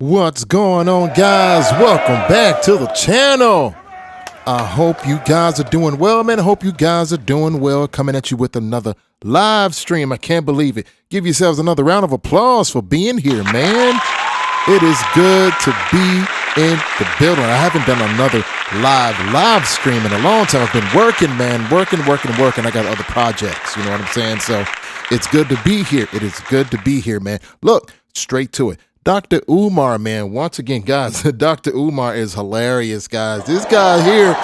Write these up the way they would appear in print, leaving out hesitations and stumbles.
What's going on, guys? Welcome back to the channel. I hope you guys are doing well, man. I hope you guys are doing well. Coming at you with another live stream. I can't believe it. Give yourselves another round of applause for being here, man. It is good to be in the building. I haven't done another live stream in a long time. I've been working, man. Working. I got other projects, you know what I'm saying? So it's good to be here. It is good to be here, man. Look, straight to it. Dr. Umar, man, once again, guys, Dr. Umar is hilarious, guys. This guy here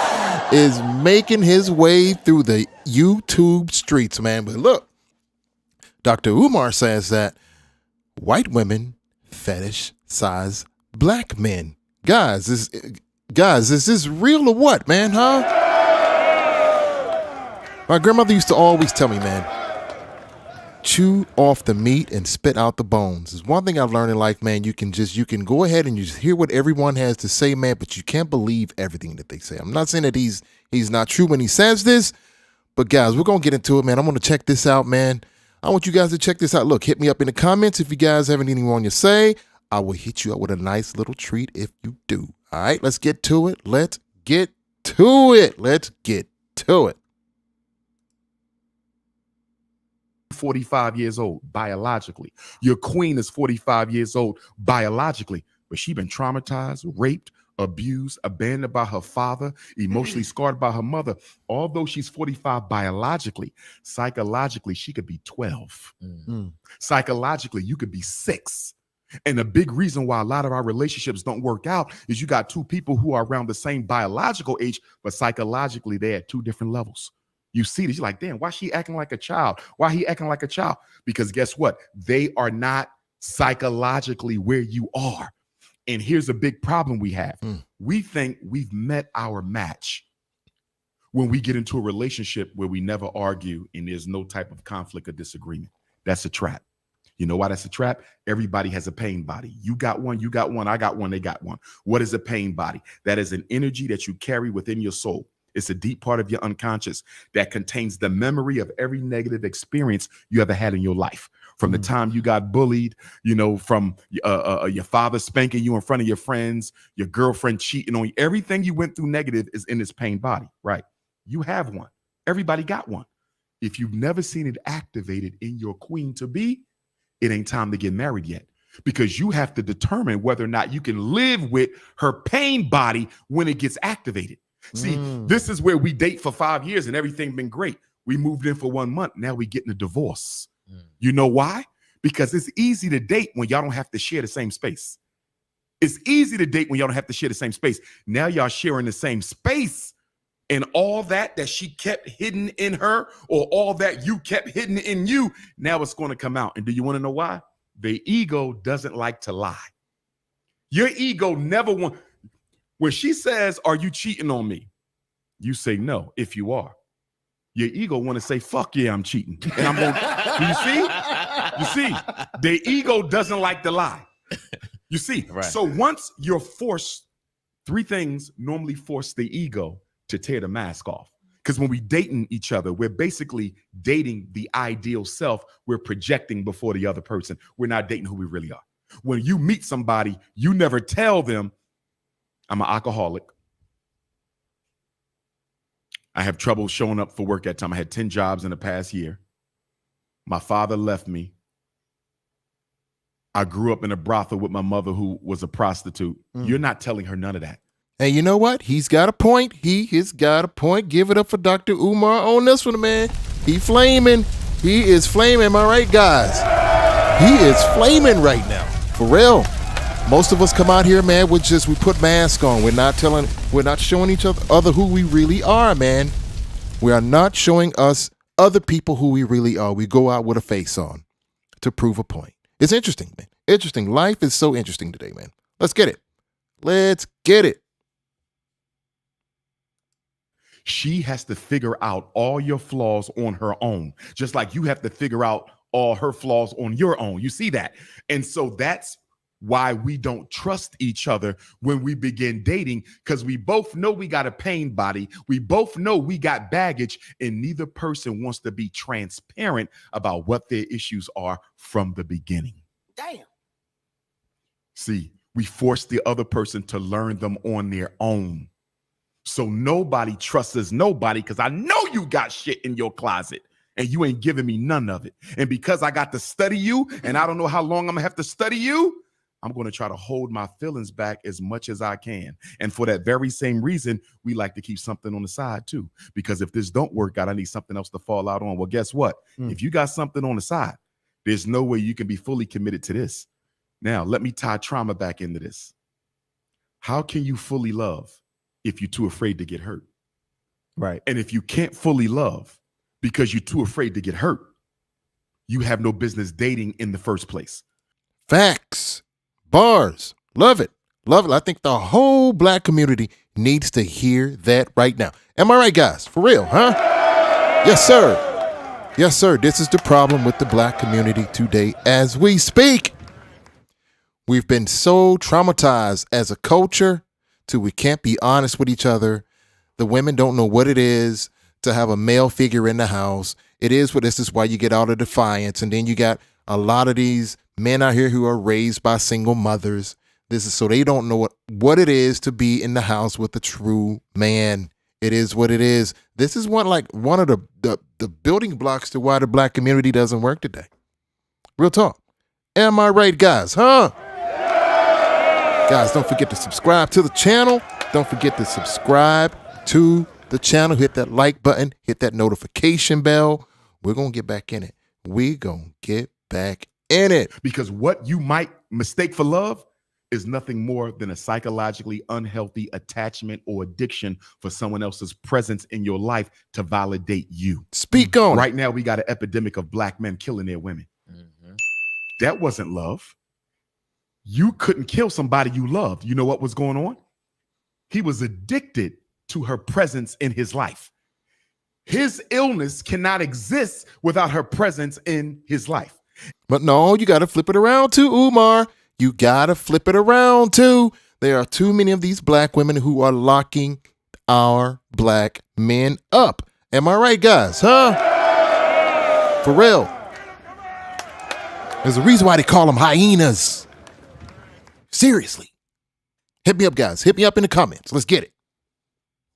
is making his way through the YouTube streets, man. But look, Dr. Umar says that white women fetish-size black men. Guys, is this real or what, man, huh? My grandmother used to always tell me, man, chew off the meat and spit out the bones. It's one thing I've learned in life, man. You can go ahead and you just hear what everyone has to say, man, but you can't believe everything that they say. I'm not saying that he's not true when he says this, but guys, we're going to get into it, man. I'm going to check this out, man. I want you guys to check this out. Look, hit me up in the comments if you guys have anything you want to say. I will hit you up with a nice little treat if you do. All right, let's get to it. 45 years old biologically. Your queen is 45 years old biologically, but she been traumatized, raped, abused, abandoned by her father, emotionally scarred by her mother. Although she's 45 biologically, psychologically, she could be 12. Psychologically, you could be 6. And the big reason why a lot of our relationships don't work out is you got two people who are around the same biological age, but psychologically, they're at two different levels. You see this, you're like, damn, why she acting like a child? Why he acting like a child? Because guess what? They are not psychologically where you are. And here's a big problem we have. We think we've met our match when we get into a relationship where we never argue and there's no type of conflict or disagreement. That's a trap. You know why that's a trap? Everybody has a pain body. You got one, I got one, they got one. What is a pain body? That is an energy that you carry within your soul. It's a deep part of your unconscious that contains the memory of every negative experience you ever had in your life. From the time you got bullied, you know, from your father spanking you in front of your friends, your girlfriend cheating on you. Everything you went through negative is in this pain body, right? You have one. Everybody got one. If you've never seen it activated in your queen to be, it ain't time to get married yet, because you have to determine whether or not you can live with her pain body when it gets activated. See, this is where we date for 5 years and everything been great. We moved in for 1 month. Now we getting a divorce. You know why? Because it's easy to date when y'all don't have to share the same space. It's easy to date when y'all don't have to share the same space. Now y'all sharing the same space, and all that she kept hidden in her, or all that you kept hidden in you, now it's going to come out. And do you want to know why? The ego doesn't like to lie. Your ego never wants. When she says, "Are you cheating on me?" You say no if you are. Your ego want to say, "Fuck yeah, I'm cheating." And I'm going, you see, the ego doesn't like to lie. You see, right. So once you're forced, 3 things normally force the ego to tear the mask off. Because when we dating each other, we're basically dating the ideal self. We're projecting before the other person. We're not dating who we really are. When you meet somebody, you never tell them, "I'm an alcoholic. I have trouble showing up for work at time. I had 10 jobs in the past year. My father left me. I grew up in a brothel with my mother who was a prostitute." You're not telling her none of that. Hey, you know what? He's got a point. He has got a point. Give it up for Dr. Umar on this one, man. He flaming. He is flaming. Am I right, guys? He is flaming right now. For real. Most of us come out here, man, we put masks on. We're not showing each other who we really are, man. We are not showing us other people who we really are. We go out with a face on to prove a point. It's interesting, man. Interesting. Life is so interesting today, man. Let's get it. Let's get it. She has to figure out all your flaws on her own, just like you have to figure out all her flaws on your own. You see that? And so that's why we don't trust each other when we begin dating, because we both know we got a pain body. We both know we got baggage, and neither person wants to be transparent about what their issues are from the beginning. Damn. See, We force the other person to learn them on their own. So nobody trusts nobody because I know you got shit in your closet and you ain't giving me none of it. And because I got to study you and I don't know how long I'm gonna have to study you, I'm going to try to hold my feelings back as much as I can. And for that very same reason, we like to keep something on the side too. Because if this don't work out, I need something else to fall out on. Well, guess what? If you got something on the side, there's no way you can be fully committed to this. Now, let me tie trauma back into this. How can you fully love if you're too afraid to get hurt? Right. And if you can't fully love because you're too afraid to get hurt, you have no business dating in the first place. Facts. Bars. Love it. Love it. I think the whole black community needs to hear that right now. Am I right, guys? For real, huh? Yes, sir. Yes, sir. This is the problem with the black community today as we speak. We've been so traumatized as a culture till we can't be honest with each other. The women don't know what it is to have a male figure in the house. It is what this is why you get out of defiance. And then you got a lot of these men out here who are raised by single mothers. This is so they don't know what it is to be in the house with a true man. It is what it is. This is one of the building blocks to why the black community doesn't work today. Real talk. Am I right, guys? Huh? Guys, don't forget to subscribe to the channel. Don't forget to subscribe to the channel. Hit that like button. Hit that notification bell. We're going to get back in it. We're going to get back in it. Because what you might mistake for love is nothing more than a psychologically unhealthy attachment or addiction for someone else's presence in your life to validate you. Speak on. Right now, we got an epidemic of black men killing their women. Mm-hmm. That wasn't love. You couldn't kill somebody you loved. You know what was going on? He was addicted to her presence in his life. His illness cannot exist without her presence in his life. But no, you got to flip it around too, Umar. You got to flip it around too. There are too many of these black women who are locking our black men up. Am I right, guys? Huh? For real. There's a reason why they call them hyenas. Seriously. Hit me up, guys. Hit me up in the comments. Let's get it.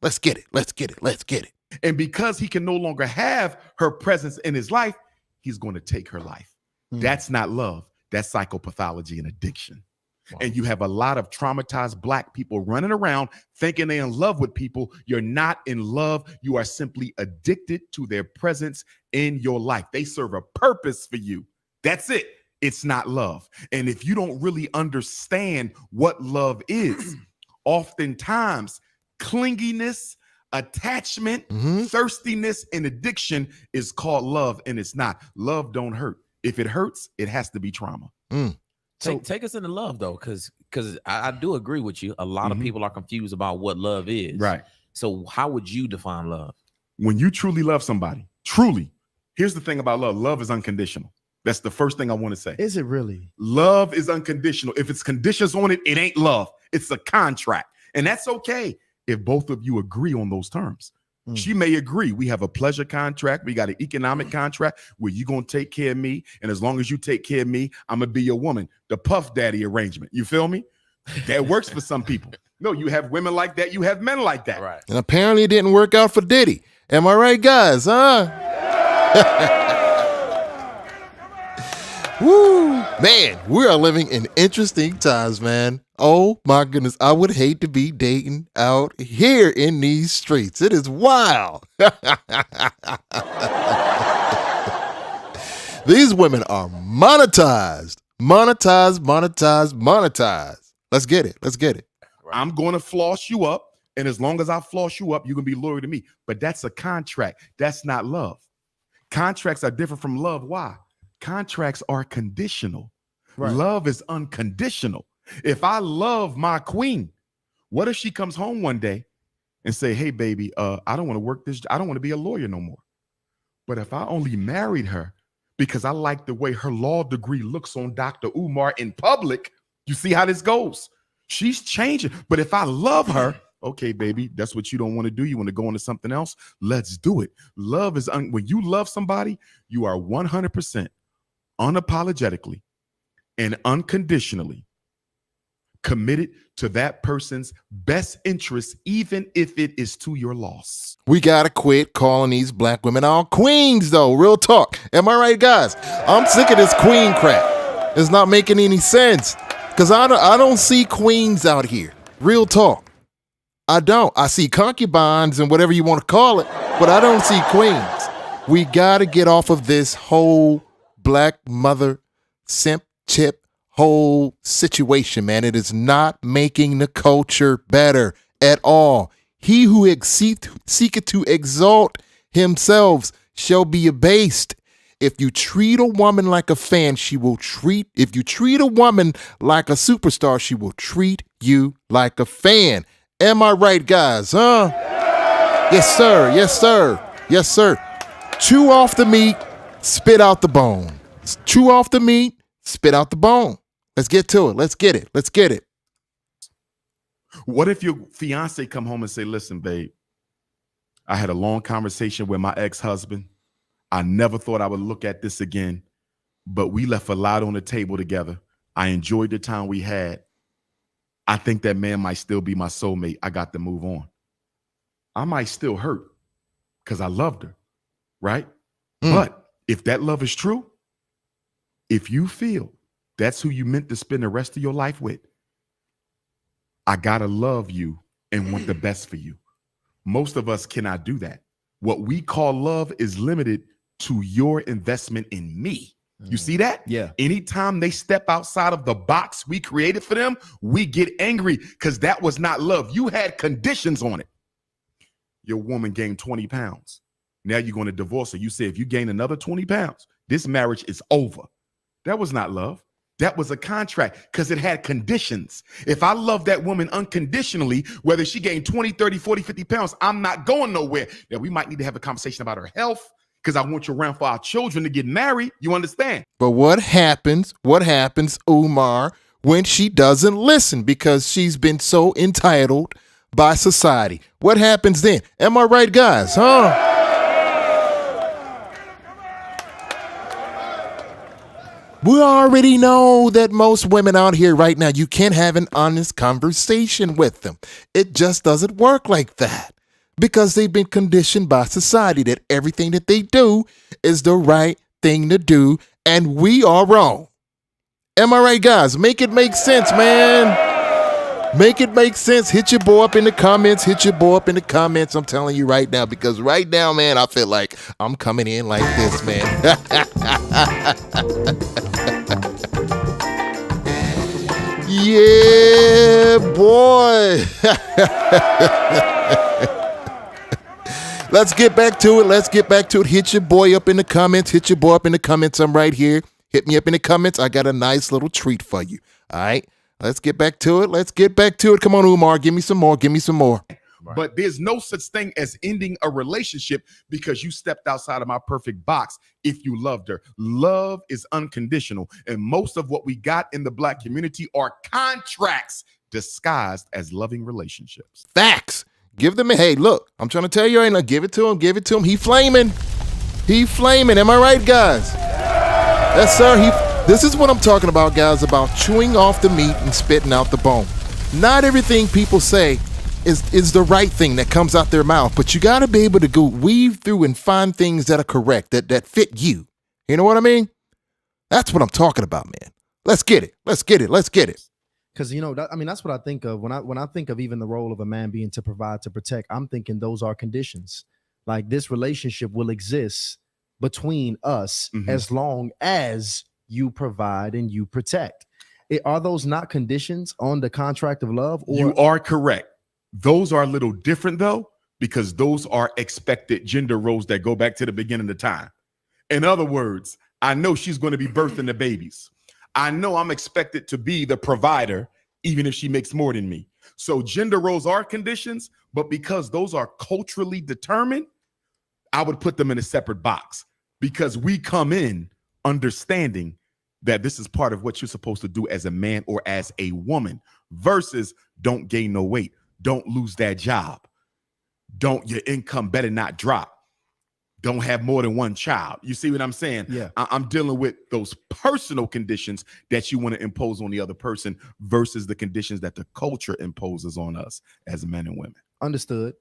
Let's get it. Let's get it. Let's get it. And because he can no longer have her presence in his life, he's going to take her life. That's not love. That's psychopathology and addiction. Wow. And you have a lot of traumatized black people running around thinking they're in love with people. You're not in love. You are simply addicted to their presence in your life. They serve a purpose for you. That's it. It's not love. And if you don't really understand what love is, oftentimes clinginess, attachment, thirstiness, and addiction is called love, and it's not. Love don't hurt. If it hurts, it has to be trauma. Take us into love, though, because I do agree with you. A lot of people are confused about what love is. Right. So how would you define love? When you truly love somebody, truly, here's the thing about love. Love is unconditional. That's the first thing I want to say. Is it really? Love is unconditional. If it's conditions on it, it ain't love. It's a contract. And that's okay if both of you agree on those terms. She may agree. We have a pleasure contract. We got an economic contract where you're going to take care of me. And as long as you take care of me, I'm going to be your woman. The Puff Daddy arrangement. You feel me? That works for some people. No, you have women like that. You have men like that. Right. And apparently it didn't work out for Diddy. Am I right, guys? Huh? Woo. Man, we are living in interesting times, man. Oh my goodness. I would hate to be dating out here in these streets. It is wild. These women are monetized. Monetized. Let's get it. I'm going to floss you up. And as long as I floss you up, you're going to be loyal to me. But that's a contract. That's not love. Contracts are different from love. Why? Contracts are conditional. Right. Love is unconditional. If I love my queen, what if she comes home one day and say, hey, baby, I don't want to work this. I don't want to be a lawyer no more. But if I only married her because I like the way her law degree looks on Dr. Umar in public, you see how this goes. She's changing. But if I love her, okay, baby, that's what you don't want to do. You want to go into something else? Let's do it. Love is when you love somebody, you are 100% unapologetically and unconditionally committed to that person's best interest, even if it is to your loss. We gotta quit calling these black women all queens, though. Real talk. Am I right, guys? I'm sick of this queen crap. It's not making any sense. Because I don't see queens out here. Real talk. I don't. I see concubines and whatever you want to call it, but I don't see queens. We gotta get off of this whole black mother simp chip whole situation, man. It is not making the culture better at all. He who seeketh to exalt himself shall be abased. If you treat a woman like a fan, if you treat a woman like a superstar, she will treat you like a fan. Am I right, guys? Huh? Yes, sir. Yes, sir. Yes, sir. Chew off the meat, spit out the bone. Chew off the meat, spit out the bone. Let's get to it. Let's get it. Let's get it. What if your fiance come home and say, listen, babe, I had a long conversation with my ex-husband. I never thought I would look at this again, but we left a lot on the table together. I enjoyed the time we had. I think that man might still be my soulmate. I got to move on. I might still hurt because I loved her, right? But if that love is true, if you feel that's who you meant to spend the rest of your life with, I gotta love you and want the best for you. Most of us cannot do that. What we call love is limited to your investment in me. You see that? Yeah. Anytime they step outside of the box we created for them, we get angry because that was not love. You had conditions on it. Your woman gained 20 pounds. Now you're going to divorce her. You say, if you gain another 20 pounds, this marriage is over. That was not love. That was a contract because it had conditions. If I love that woman unconditionally, whether she gained 20, 30, 40, 50 pounds, I'm not going nowhere. Now, we might need to have a conversation about her health because I want you around for our children to get married. You understand? But what happens, Umar, when she doesn't listen because she's been so entitled by society? What happens then? Am I right, guys? Huh? We already know that most women out here right now, you can't have an honest conversation with them. It just doesn't work like that because they've been conditioned by society that everything that they do is the right thing to do, and we are wrong. Am I right, guys? Make it make sense, man. Make it make sense. Hit your boy up in the comments. I'm telling you right now, because right now, man, I feel like I'm coming in like this, man. Yeah, boy. Let's get back to it. Hit your boy up in the comments. I'm right here. Hit me up in the comments. I got a nice little treat for you. All right. Let's get back to it. Come on, Umar. Give me some more. Right. But there's no such thing as ending a relationship because you stepped outside of my perfect box if you loved her. Love is unconditional. And most of what we got in the Black community are contracts disguised as loving relationships. Facts. Give them a, hey, look, I'm trying to tell you right now, give it to him. He flaming. Am I right, guys? Yes, sir. This is what I'm talking about, guys, about chewing off the meat and spitting out the bone. Not everything people say is the right thing that comes out their mouth, but you got to be able to go weave through and find things that are correct, that fit you. You know what I mean? That's what I'm talking about, man. Let's get it. Because, you know, that's what I think of when I think of even the role of a man being to provide, to protect. I'm thinking those are conditions. Like, this relationship will exist between us as long as you provide and you protect. Are those not conditions on the contract of love? Or? You are correct. Those are a little different, though, because those are expected gender roles that go back to the beginning of time. In other words, I know she's going to be birthing the babies. I know I'm expected to be the provider, even if she makes more than me. So gender roles are conditions, but because those are culturally determined, I would put them in a separate box because we come in understanding that this is part of what you're supposed to do as a man or as a woman versus don't gain no weight. Don't lose that job. Your income better not drop. don't have more than one child. You see what I'm saying? Yeah. I'm dealing with those personal conditions that you want to impose on the other person versus the conditions that the culture imposes on us as men and women. Understood.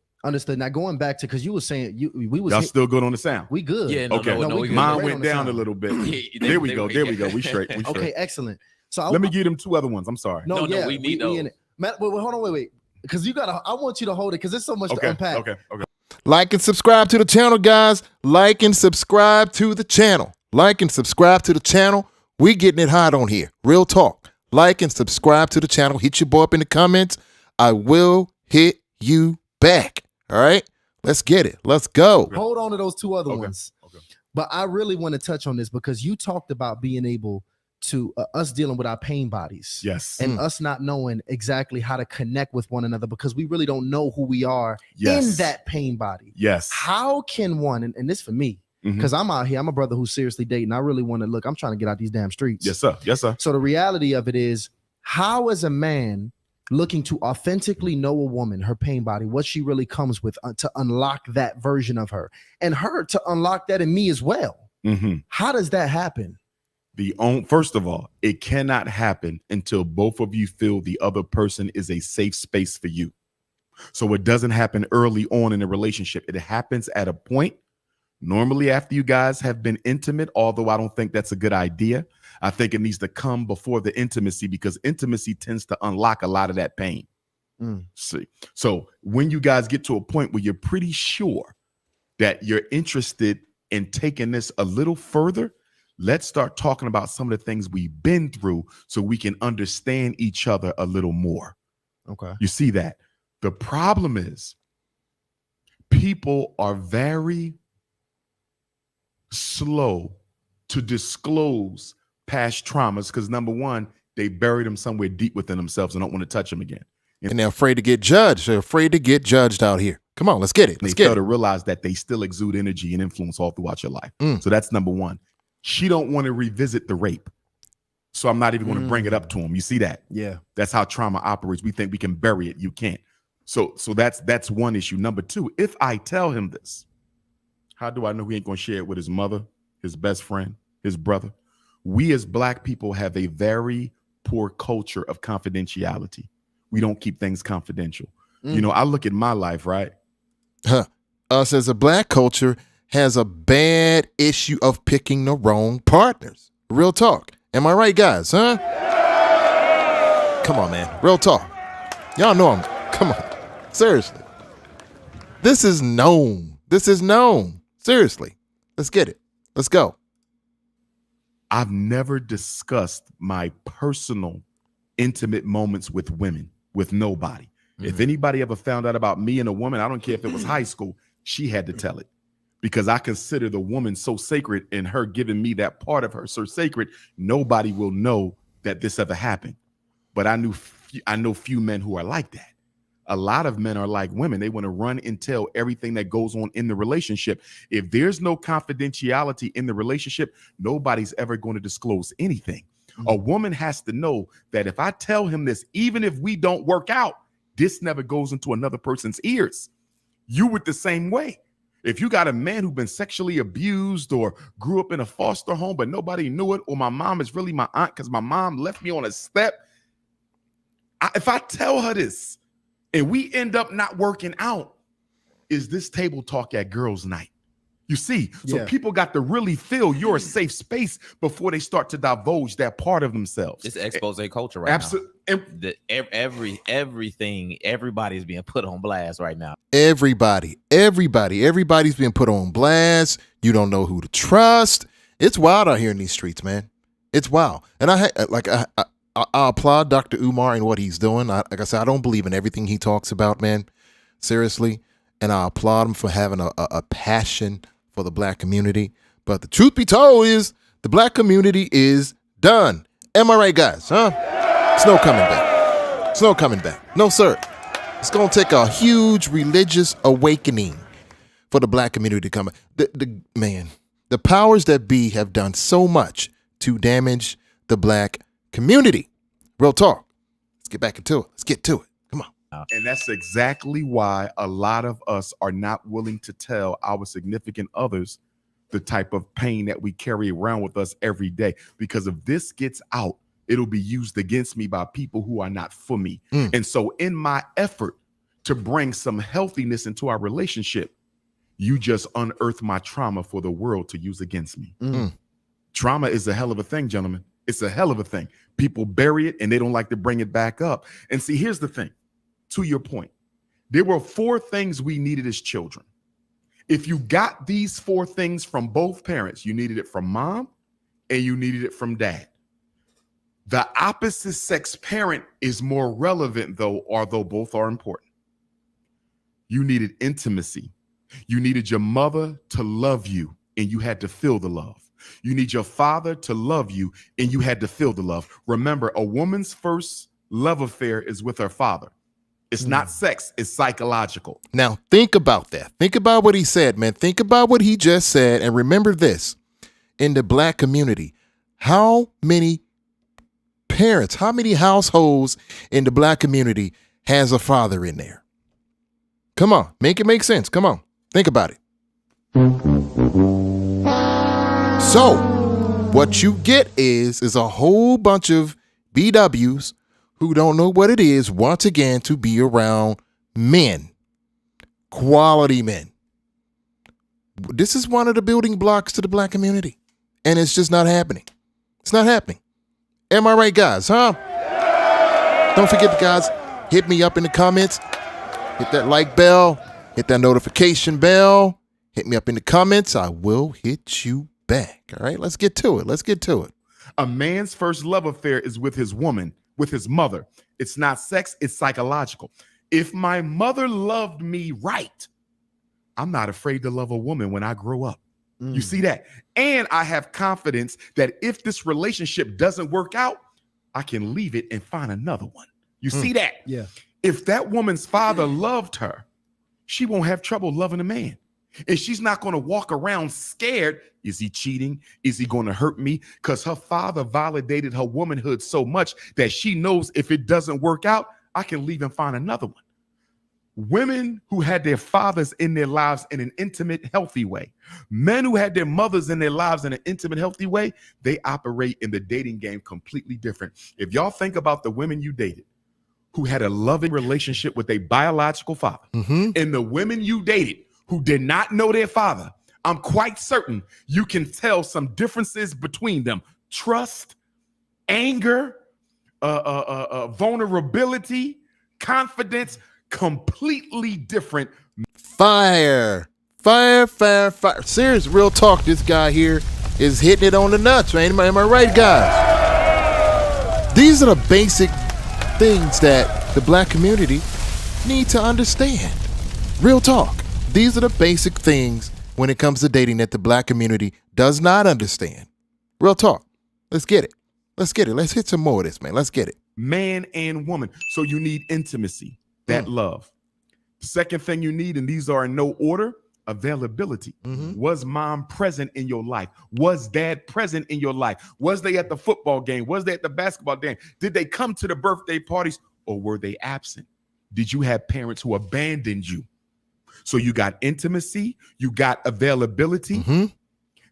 Now going back to, because you were saying we was Y'all still good on the sound? we good. Yeah, Okay. we good. Mine Great went on the down sound. a little bit. Yeah, There we go. We straight. Okay, excellent. So Let me give them 2 other ones. I'm sorry. No, we need those. in it. Matt, wait, hold on, wait. Because I want you to hold it because there's so much to unpack. Okay. Like and subscribe to the channel, guys. Like and subscribe to the channel. Like and subscribe to the channel. We getting it hot on here. Real talk. Like and subscribe to the channel. Hit your boy up in the comments. I will hit you back. All right? Let's get it. Let's go. Hold on to those 2 other Okay. ones. Okay. But I really want to touch on this because you talked about being able to us dealing with our pain bodies. Yes. And us not knowing exactly how to connect with one another because we really don't know who we are Yes. in that pain body. Yes. How can one, and this for me, Mhm. because I'm out here, I'm a brother who's seriously dating. I really want to look, I'm trying to get out these damn streets. Yes, sir. Yes, sir. So the reality of it is, how is a man looking to authentically know a woman, her pain body, what she really comes with to unlock that version of her and her to unlock that in me as well? Mm-hmm. How does that happen? First of all, it cannot happen until both of you feel the other person is a safe space for you. So it doesn't happen early on in a relationship. It happens at a point, normally after you guys have been intimate, although I don't think that's a good idea. I think it needs to come before the intimacy because intimacy tends to unlock a lot of that pain. See, so when you guys get to a point where you're pretty sure that you're interested in taking this a little further, let's start talking about some of the things we've been through so we can understand each other a little more. Okay. You see that? The problem is people are very slow to disclose past traumas because number one, they buried them somewhere deep within themselves and don't want to touch them again. And they're afraid to get judged. They're afraid to get judged out here. Come on, let's get it. They Let's get fail it. to realize that they still exude energy and influence all throughout your life. Mm. So that's number one. She don't want to revisit the rape. So I'm not even going to bring it up to him. You see that? Yeah. That's how trauma operates. We think we can bury it. You can't. So that's one issue. Number two, if I tell him this, how do I know he ain't going to share it with his mother, his best friend, his brother? We as Black people have a very poor culture of confidentiality. We don't keep things confidential. You know, I look at my life, right? Us as a Black culture has a bad issue of picking the wrong partners. Real talk. Am I right, guys? Huh? Come on, man. Real talk. Y'all know come on. Seriously. This is known. Seriously. Let's get it. Let's go. I've never discussed my personal intimate moments with women, with nobody. If anybody ever found out about me and a woman, I don't care if it was high school, she had to tell it because I consider the woman so sacred and her giving me that part of her so sacred, nobody will know that this ever happened. But I know few men who are like that. A lot of men are like women. They want to run and tell everything that goes on in the relationship. If there's no confidentiality in the relationship, nobody's ever going to disclose anything. A woman has to know that if I tell him this, even if we don't work out, this never goes into another person's ears. You would the same way. If you got a man who's been sexually abused or grew up in a foster home, but nobody knew it, or my mom is really my aunt because my mom left me on a step. If I tell her this and we end up not working out, is this table talk at girls' night? You see, so people got to really feel you're a safe space before they start to divulge that part of themselves. It's expose culture right Absolutely. now. Everything, everybody's being put on blast right now. Everybody's being put on blast. You don't know who to trust. It's wild out here in these streets, man. It's wild. And I applaud Dr. Umar and what he's doing. Like I said, I don't believe in everything he talks about, man. Seriously. And I applaud him for having a passion for the Black community. But the truth be told is the Black community is done. Am I right, guys? Huh? It's no coming back. It's no coming back. No, sir. It's going to take a huge religious awakening for the Black community to come. The powers that be have done so much to damage the Black community. Real talk. Let's get back into it. Let's get to it. Come on. And that's exactly why a lot of us are not willing to tell our significant others the type of pain that we carry around with us every day. Because if this gets out, it'll be used against me by people who are not for me. And so in my effort to bring some healthiness into our relationship, you just unearth my trauma for the world to use against me. Trauma is a hell of a thing, gentlemen. It's a hell of a thing. People bury it and they don't like to bring it back up. And see, here's the thing. To your point, there were 4 things we needed as children. If you got these 4 things from both parents, you needed it from mom and you needed it from dad. The opposite sex parent is more relevant, though, although both are important. You needed intimacy. You needed your mother to love you and you had to feel the love. You need your father to love you and you had to feel the love. Remember, a woman's first love affair is with her father. It's not sex, it's psychological. Now, think about that. Think about what he said, man. Think about what he just said. And remember this, in the Black community, how many parents, how many households in the Black community has a father in there? Come on, make it make sense. Come on, think about it. So what you get is a whole bunch of BWs who don't know what it is, once again, to be around men, quality men. This is one of the building blocks to the Black community, and it's just not happening. It's not happening. Am I right, guys? Huh? Don't forget, guys, hit me up in the comments. Hit that like bell. Hit that notification bell. Hit me up in the comments. I will hit you back. All right, let's get to it. Let's get to it. A man's first love affair is with his woman, with his mother. It's not sex, it's psychological. If my mother loved me right, I'm not afraid to love a woman when I grow up. You see that? And I have confidence that if this relationship doesn't work out, I can leave it and find another one. You see that? Yeah. If that woman's father loved her, she won't have trouble loving a man. And she's not going to walk around scared. Is he cheating? Is he going to hurt me? Because her father validated her womanhood so much that she knows if it doesn't work out, I can leave and find another one. Women who had their fathers in their lives in an intimate, healthy way. Men who had their mothers in their lives in an intimate, healthy way, they operate in the dating game completely different. If y'all think about the women you dated who had a loving relationship with a biological father, and the women you dated who did not know their father, I'm quite certain you can tell some differences between them. Trust, anger, vulnerability, confidence, completely different. Fire. Serious, real talk. This guy here is hitting it on the nuts, man. Am I right, guys? These are the basic things that the Black community need to understand. Real talk. These are the basic things when it comes to dating that the Black community does not understand. Real talk. Let's get it. Let's get it. Let's hit some more of this, man. Let's get it. Man and woman. So you need intimacy, that love. Second thing you need, and these are in no order, availability. Was mom present in your life? Was dad present in your life? Was they at the football game? Was they at the basketball game? Did they come to the birthday parties, or were they absent? Did you have parents who abandoned you? So you got intimacy, you got availability.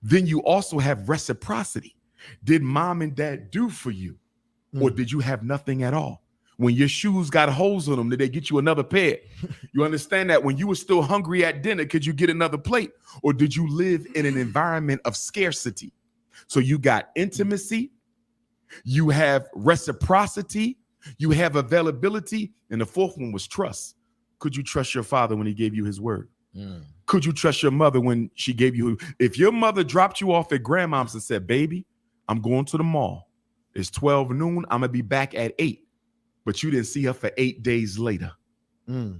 Then you also have reciprocity. Did mom and dad do for you, or did you have nothing at all? When your shoes got holes in them, did they get you another pair? You understand that? When you were still hungry at dinner, could you get another plate? Or did you live in an environment of scarcity? So you got intimacy, you have reciprocity, you have availability, and the fourth one was trust. Could you trust your father when he gave you his word? Could you trust your mother when she gave you? If your mother dropped you off at grandmom's and said, baby, I'm going to the mall. It's 12 noon. I'm going to be back at 8. But you didn't see her for 8 days later.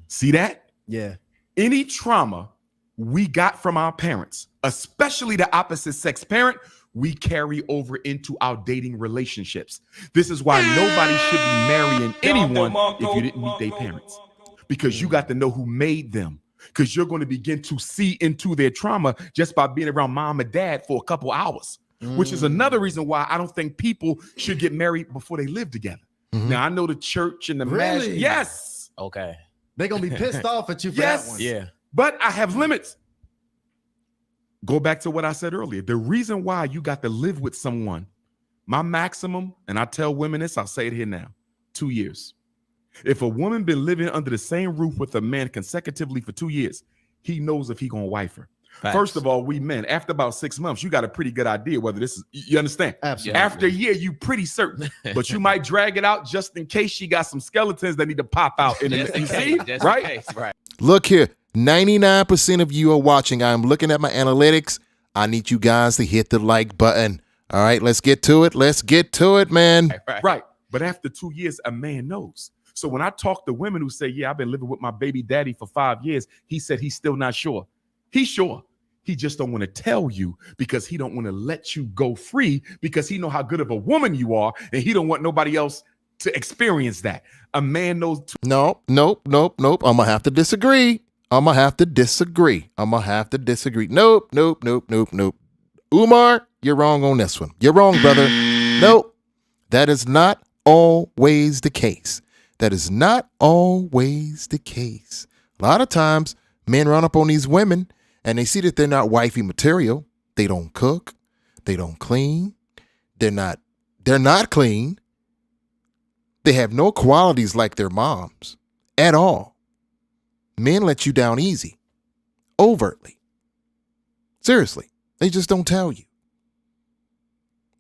See that? Yeah. Any trauma we got from our parents, especially the opposite sex parent, we carry over into our dating relationships. This is why nobody should be marrying anyone if you didn't meet their parents, because you got to know who made them, because you're going to begin to see into their trauma just by being around mom and dad for a couple hours, which is another reason why I don't think people should get married before they live together. Now, I know the church and the marriage. Yes. Okay. They're gonna be pissed off at you for Yes. that one. Yeah. But I have limits. Go back to what I said earlier. The reason why you got to live with someone, my maximum, and I tell women this, I'll say it here now, 2 years. If a woman been living under the same roof with a man consecutively for 2 years, he knows if he gonna wife her. Facts. First of all, we men, after about 6 months, you got a pretty good idea whether this is, you understand? Absolutely. After a year, you pretty certain, but you might drag it out just in case she got some skeletons that need to pop out. In Just the, in you case, see, just in right? case, right. Look here, 99% of you are watching. I'm looking at my analytics. I need you guys to hit the like button. All right, let's get to it. Let's get to it, man. Right. But after 2 years, a man knows. So when I talk to women who say, yeah, I've been living with my baby daddy for 5 years, he said he's still not sure. He's sure. He just don't want to tell you because he don't want to let you go free because he know how good of a woman you are and he don't want nobody else to experience that. A man knows. Nope. I'm going to have to disagree. Nope. Umar, you're wrong on this one. You're wrong, brother. Nope. That is not always the case. A lot of times, men run up on these women and they see that they're not wifey material. They don't cook. They don't clean. They're not clean. They have no qualities like their moms at all. Men let you down easy, overtly. Seriously, they just don't tell you.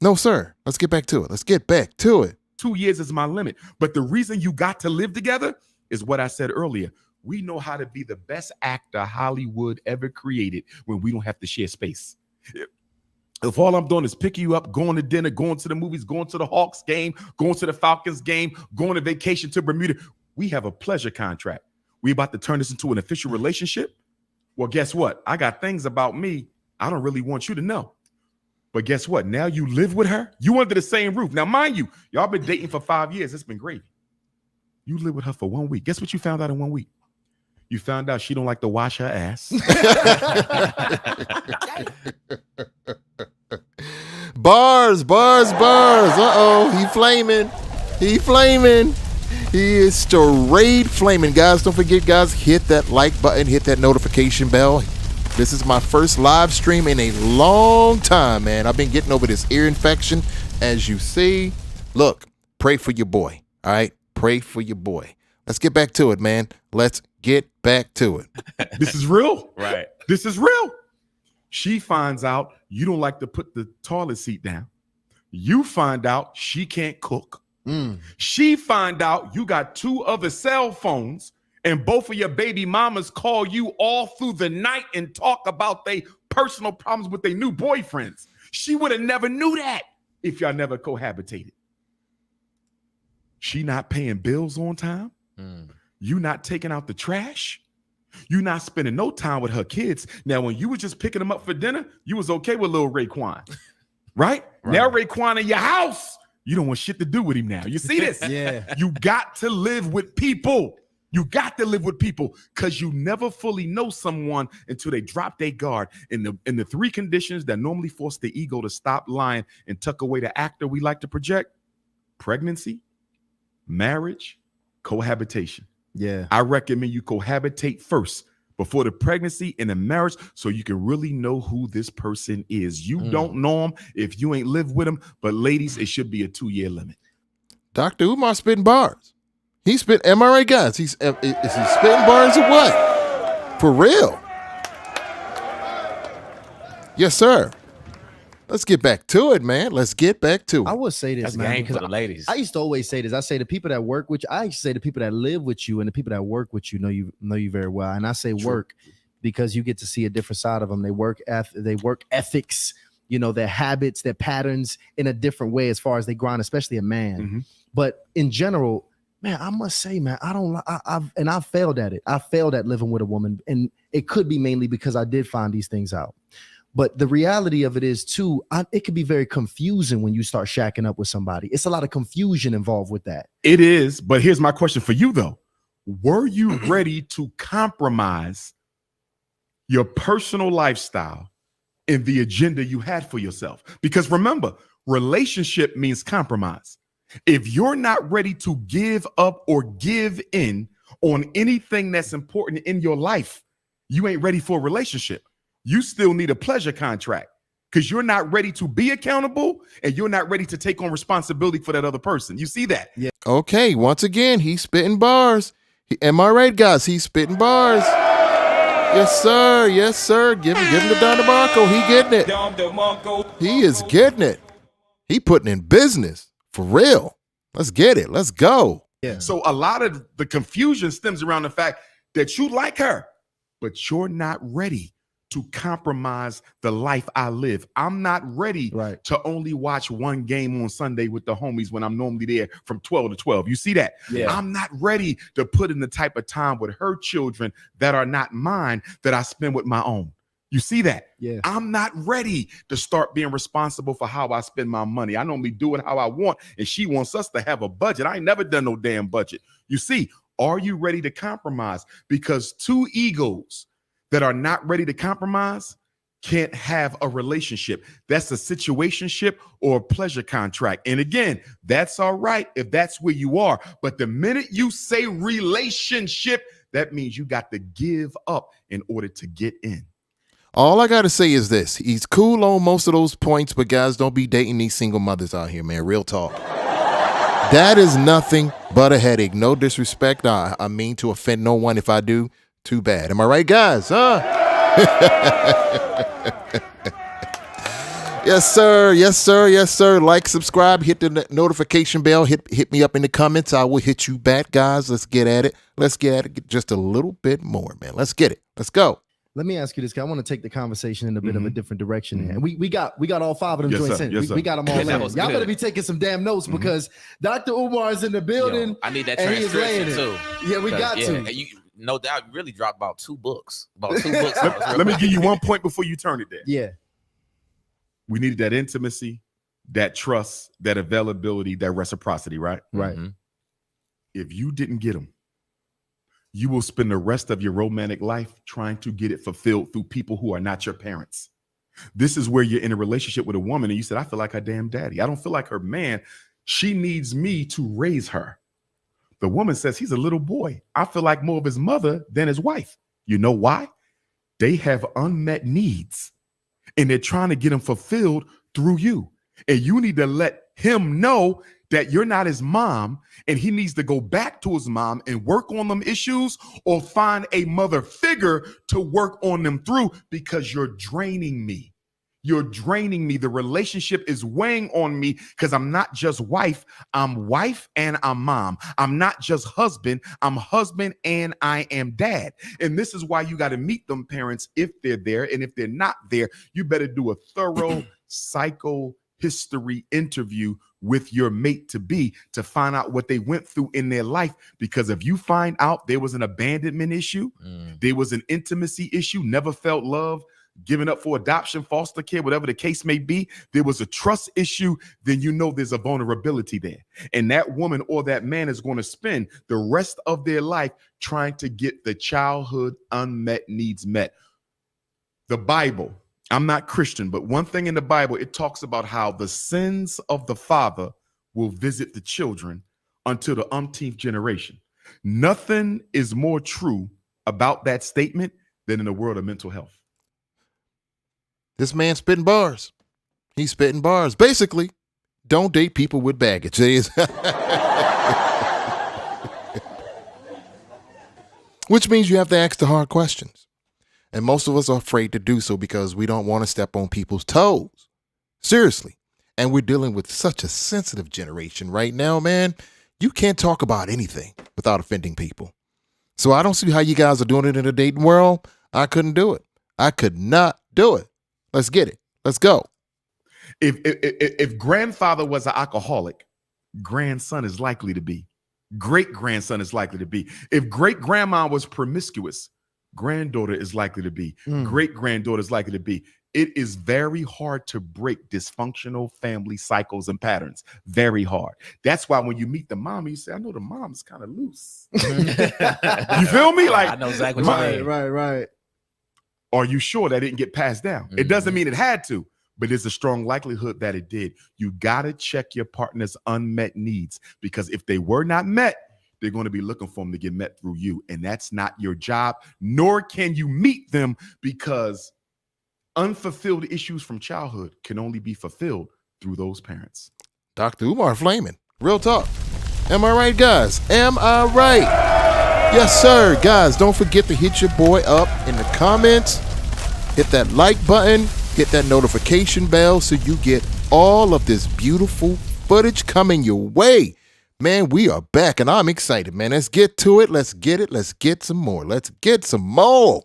No, sir. Let's get back to it. 2 years is my limit. But the reason you got to live together is what I said earlier. We know how to be the best actor Hollywood ever created when we don't have to share space. If all I'm doing is picking you up, going to dinner, going to the movies, going to the Hawks game, going to the Falcons game, going to vacation to Bermuda, we have a pleasure contract. We about to turn this into an official relationship. Well, guess what? I got things about me I don't really want you to know. But guess what? Now you live with her. You under the same roof. Now, mind you, y'all been dating for 5 years. It's been great. You live with her for 1 week. Guess what you found out in 1 week? You found out she don't like to wash her ass. Bars. Uh-oh, he flaming. He is straight flaming. Guys, don't forget, guys, hit that like button, hit that notification bell. This is my first live stream in a long time, man. I've been getting over this ear infection, as you see. Look, pray for your boy, all right? Pray for your boy. Let's get back to it, man. Let's get back to it. This is real. Right. This is real. She finds out you don't like to put the toilet seat down. You find out she can't cook. She find out you got 2 other cell phones and both of your baby mamas call you all through the night and talk about their personal problems with their new boyfriends. She would have never knew that if y'all never cohabitated. She not paying bills on time. You not taking out the trash. You not spending no time with her kids. Now, when you were just picking them up for dinner, you was okay with little Raekwon, right? Now Raekwon in your house, you don't want shit to do with him now. You see this? Yeah. You got to live with people. You got to live with people because you never fully know someone until they drop their guard. In the 3 conditions that normally force the ego to stop lying and tuck away the actor we like to project: pregnancy, marriage, cohabitation. Yeah. I recommend you cohabitate first before the pregnancy and the marriage so you can really know who this person is. You don't know him if you ain't lived with him, but ladies, it should be a 2-year limit. Dr. Umar spitting bars. He spit, am I right, guys? Is he spitting bars or what? For real? Yes, sir. Let's get back to it, man. Let's get back to it. I would say this, That's man, game because for the ladies. I used to always say this. I say the people that work with you, I used to say the people that live with you and the people that work with you know you very well. And I say work because you get to see a different side of them. They work ethics, you know, their habits, their patterns in a different way as far as they grind, especially a man. But in general, man, I must say, man, I failed at it. I failed at living with a woman, and it could be mainly because I did find these things out. But the reality of it is, too, it could be very confusing when you start shacking up with somebody. It's a lot of confusion involved with that. It is, but here's my question for you, though. Were you ready to compromise your personal lifestyle in the agenda you had for yourself? Because remember, relationship means compromise. If you're not ready to give up or give in on anything that's important in your life, you ain't ready for a relationship. You still need a pleasure contract because you're not ready to be accountable and you're not ready to take on responsibility for that other person. You see that? Yeah. Okay, once again, he's spitting bars. Am I right, guys? He's spitting bars. Yes, sir. Yes, sir. Give him the Don DeMarco. He getting it. He is getting it. He putting in business for real. Let's get it. Let's go. Yeah. So a lot of the confusion stems around the fact that you like her, but you're not ready to compromise the life I live. I'm not ready to only watch one game on Sunday with the homies when I'm normally there from 12 to 12. You see that? Yeah. I'm not ready to put in the type of time with her children that are not mine that I spend with my own. You see that? Yeah. I'm not ready to start being responsible for how I spend my money. I normally do it how I want, and she wants us to have a budget. I ain't never done no damn budget. You see, are you ready to compromise? Because two egos that are not ready to compromise can't have a relationship. That's a situationship or a pleasure contract. And again, that's all right if that's where you are. But the minute you say relationship, that means you got to give up in order to get in. All I got to say is this. He's cool on most of those points, but guys, don't be dating these single mothers out here, man. Real talk. That is nothing but a headache. No disrespect. I mean to offend no one. If I do, too bad. Am I right, guys? Huh? Yes, sir. Yes, sir. Yes, sir. Like, subscribe, hit the notification bell. Hit me up in the comments. I will hit you back, guys. Let's get at it. Let's get at it just a little bit more, man. Let's get it. Let's go. Let me ask you this, because I want to take the conversation in a bit of a different direction. And we got all 5 of them joints in. Yes, we got them all in. Y'all better be taking some damn notes because Dr. Umar is in the building. Yo, I need that and he is laying transcription it. too. Yeah, we got to. And you, no doubt, really dropped about 2 books. Let me give you one point before you turn it there. Yeah. We needed that intimacy, that trust, that availability, that reciprocity, right? Right. Mm-hmm. If you didn't get them, you will spend the rest of your romantic life trying to get it fulfilled through people who are not your parents. This is where you're in a relationship with a woman and you said, I feel like her damn daddy. I don't feel like her man. She needs me to raise her. The woman says he's a little boy. I feel like more of his mother than his wife. You know why? They have unmet needs and they're trying to get them fulfilled through you. And you need to let him know that you're not his mom and he needs to go back to his mom and work on them issues or find a mother figure to work on them through because you're draining me. You're draining me. The relationship is weighing on me because I'm not just wife. I'm wife and I'm mom. I'm not just husband. I'm husband and I am dad. And this is why you got to meet them parents if they're there. And if they're not there, you better do a thorough psycho-history interview with your mate to be to find out what they went through in their life. Because if you find out there was an abandonment issue, there was an intimacy issue, never felt love, giving up for adoption, foster care, whatever the case may be, there was a trust issue, then you know there's a vulnerability there. And that woman or that man is going to spend the rest of their life trying to get the childhood unmet needs met. The Bible, I'm not Christian, but one thing in the Bible, it talks about how the sins of the father will visit the children until the umpteenth generation. Nothing is more true about that statement than in the world of mental health. This man spitting bars. He's spitting bars. Basically, don't date people with baggage. Which means you have to ask the hard questions. And most of us are afraid to do so because we don't want to step on people's toes. Seriously. And we're dealing with such a sensitive generation right now, man. You can't talk about anything without offending people. So I don't see how you guys are doing it in the dating world. I couldn't do it. I could not do it. Let's get it. Let's go. If grandfather was an alcoholic, grandson is likely to be. Great-grandson is likely to be. If great-grandma was promiscuous, granddaughter is likely to be. Great-granddaughter is likely to be. It is very hard to break dysfunctional family cycles and patterns. Very hard. That's why when you meet the mom, you say, I know the mom's kind of loose. You feel me? Like, I know exactly what you mean. Right. Are you sure that didn't get passed down? It doesn't mean it had to, but there's a strong likelihood that it did. You got to check your partner's unmet needs because if they were not met, they're going to be looking for them to get met through you. And that's not your job, nor can you meet them, because unfulfilled issues from childhood can only be fulfilled through those parents. Dr. Umar flaming. Real talk. Am I right, guys? Am I right? Yes, sir. Guys, don't forget to hit your boy up in the comments. Hit that like button. Hit that notification bell so you get all of this beautiful footage coming your way. Man, we are back and I'm excited, man. Let's get to it. Let's get it. Let's get some more. Let's get some more.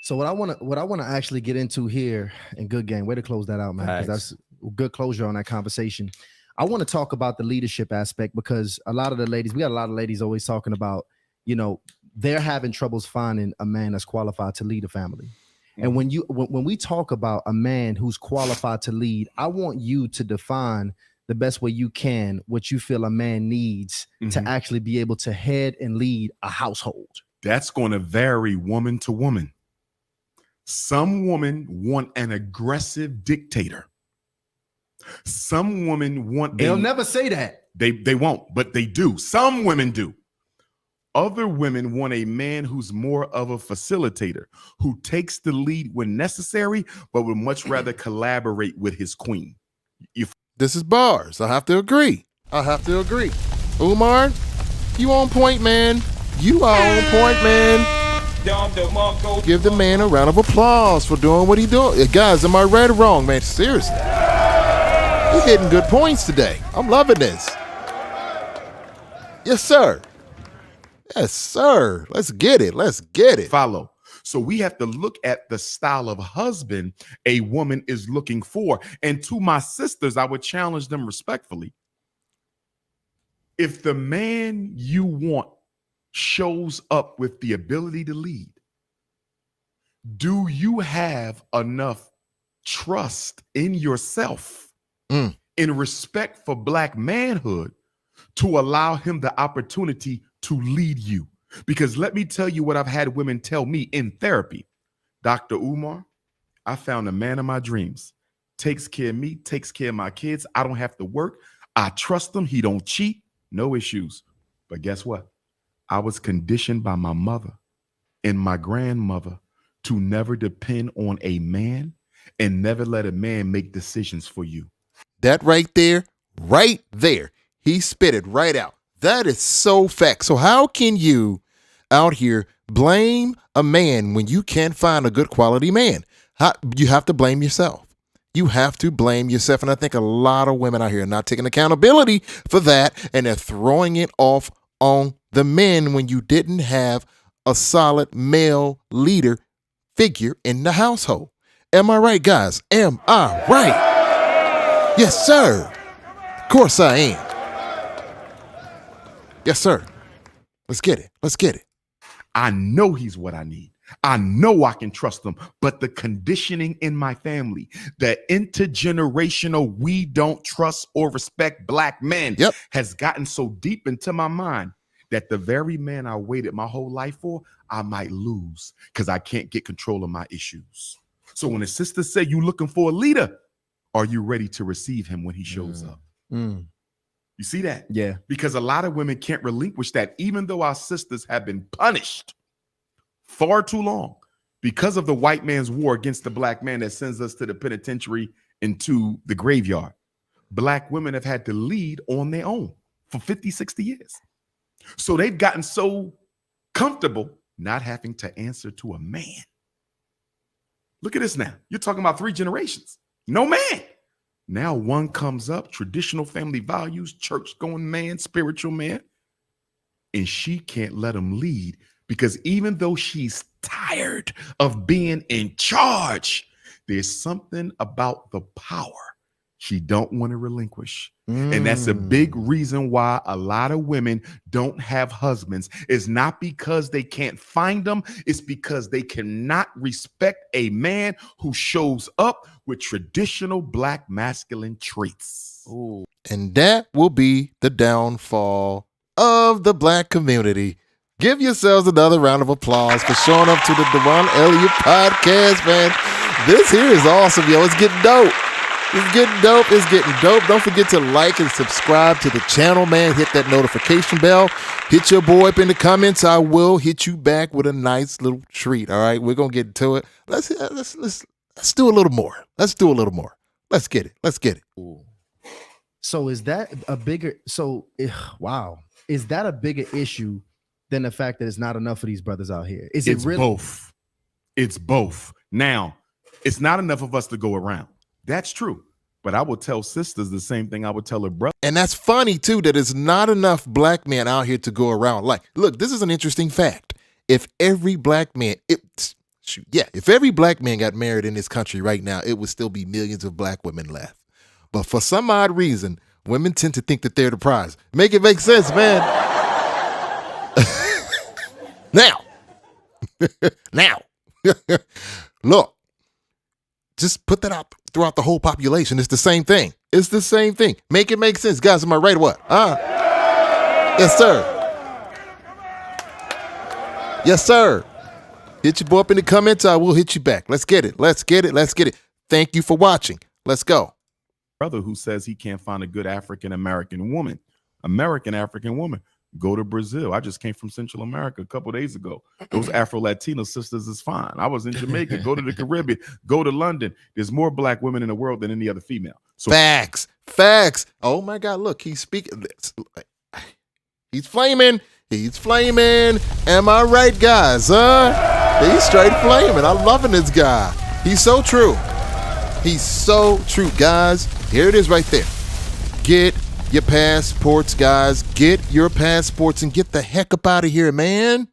So what I want to actually get into here, and good game, way to close that out, man, because that's good closure on that conversation. I want to talk about the leadership aspect, because a lot of the ladies, we got a lot of ladies always talking about, you know, they're having troubles finding a man that's qualified to lead a family. And when we talk about a man who's qualified to lead, I want you to define the best way you can what you feel a man needs to actually be able to head and lead a household. That's going to vary woman to woman. Some women want an aggressive dictator. Some women want They'll never say that. They won't, but they do. Some women do. Other women want a man who's more of a facilitator, who takes the lead when necessary, but would much rather collaborate with his queen. This is bars. I have to agree. Umar, you on point, man. You are on point, man. Give the man a round of applause for doing what he doing. Guys, am I right or wrong, man? Seriously. You're hitting good points today. I'm loving this. Yes, sir. Yes, sir. Let's get it. Follow. So we have to look at the style of husband a woman is looking for. And to my sisters, I would challenge them respectfully. If the man you want shows up with the ability to lead, do you have enough trust in yourself, in respect for Black manhood, to allow him the opportunity to lead you? Because let me tell you what I've had women tell me in therapy. Dr. Umar, I found a man of my dreams. Takes care of me, takes care of my kids. I don't have to work. I trust him. He don't cheat. No issues. But guess what? I was conditioned by my mother and my grandmother to never depend on a man and never let a man make decisions for you. That right there, he spit it right out. That is so fact. So how can you out here blame a man when you can't find a good quality man? You have to blame yourself. You have to blame yourself. And I think a lot of women out here are not taking accountability for that. And they're throwing it off on the men when you didn't have a solid male leader figure in the household. Am I right, guys? Am I right? Yes, sir. Of course I am. Yes, sir. Let's get it. I know he's what I need. I know I can trust him, but the conditioning in my family, the intergenerational we don't trust or respect Black men has gotten so deep into my mind that the very man I waited my whole life for, I might lose because I can't get control of my issues. So when a sister say you looking for a leader, are you ready to receive him when he shows up? You see that? Yeah. Because a lot of women can't relinquish that, even though our sisters have been punished far too long because of the white man's war against the Black man that sends us to the penitentiary and to the graveyard. Black women have had to lead on their own for 50, 60 years. So they've gotten so comfortable not having to answer to a man. Look at this now. You're talking about 3 generations. No man. Now one comes up, traditional family values, church-going man, spiritual man, and she can't let him lead because even though she's tired of being in charge, there's something about the power she don't want to relinquish. And that's a big reason why a lot of women don't have husbands. It's not because they can't find them. It's because they cannot respect a man who shows up with traditional Black masculine traits. Ooh. And that will be the downfall of the Black community. Give yourselves another round of applause for showing up to the DuJuan Elliott Podcast, man. This here is awesome, yo. It's getting dope. It's getting dope. It's getting dope. Don't forget to like and subscribe to the channel, man. Hit that notification bell. Hit your boy up in the comments. I will hit you back with a nice little treat. All right, we're gonna get to it. Let's do a little more. Let's do a little more. Let's get it. Let's get it. Ooh. So is that a bigger? Wow, is that a bigger issue than the fact that it's not enough of these brothers out here? Is it really both? It's both. Now, it's not enough of us to go around. That's true. But I will tell sisters the same thing I would tell a brother. And that's funny, too, that it's not enough black men out here to go around. Like, look, this is an interesting fact. If every black man, if every black man got married in this country right now, it would still be millions of black women left. But for some odd reason, women tend to think that they're the prize. Make it make sense, man. Now, look, just put that out throughout the whole population. It's the same thing. It's the same thing. Make it make sense. Guys, am I right or what? Yes, sir. Yes, sir. Hit your boy up in the comments. I will hit you back. Let's get it. Let's get it. Let's get it. Thank you for watching. Let's go. Brother who says he can't find a good African-American woman. African woman. Go to Brazil. I just came from Central America a couple of days ago. Those Afro-Latino sisters is fine. I was in Jamaica. Go to the Caribbean. Go to London. There's more black women in the world than any other female. So Facts. Oh my God. Look, he's speaking. He's flaming. Am I right, guys? He's straight flaming. I'm loving this guy. He's so true. Guys. Here it is right there. Get your passports, guys. Get your passports and get the heck up out of here, man.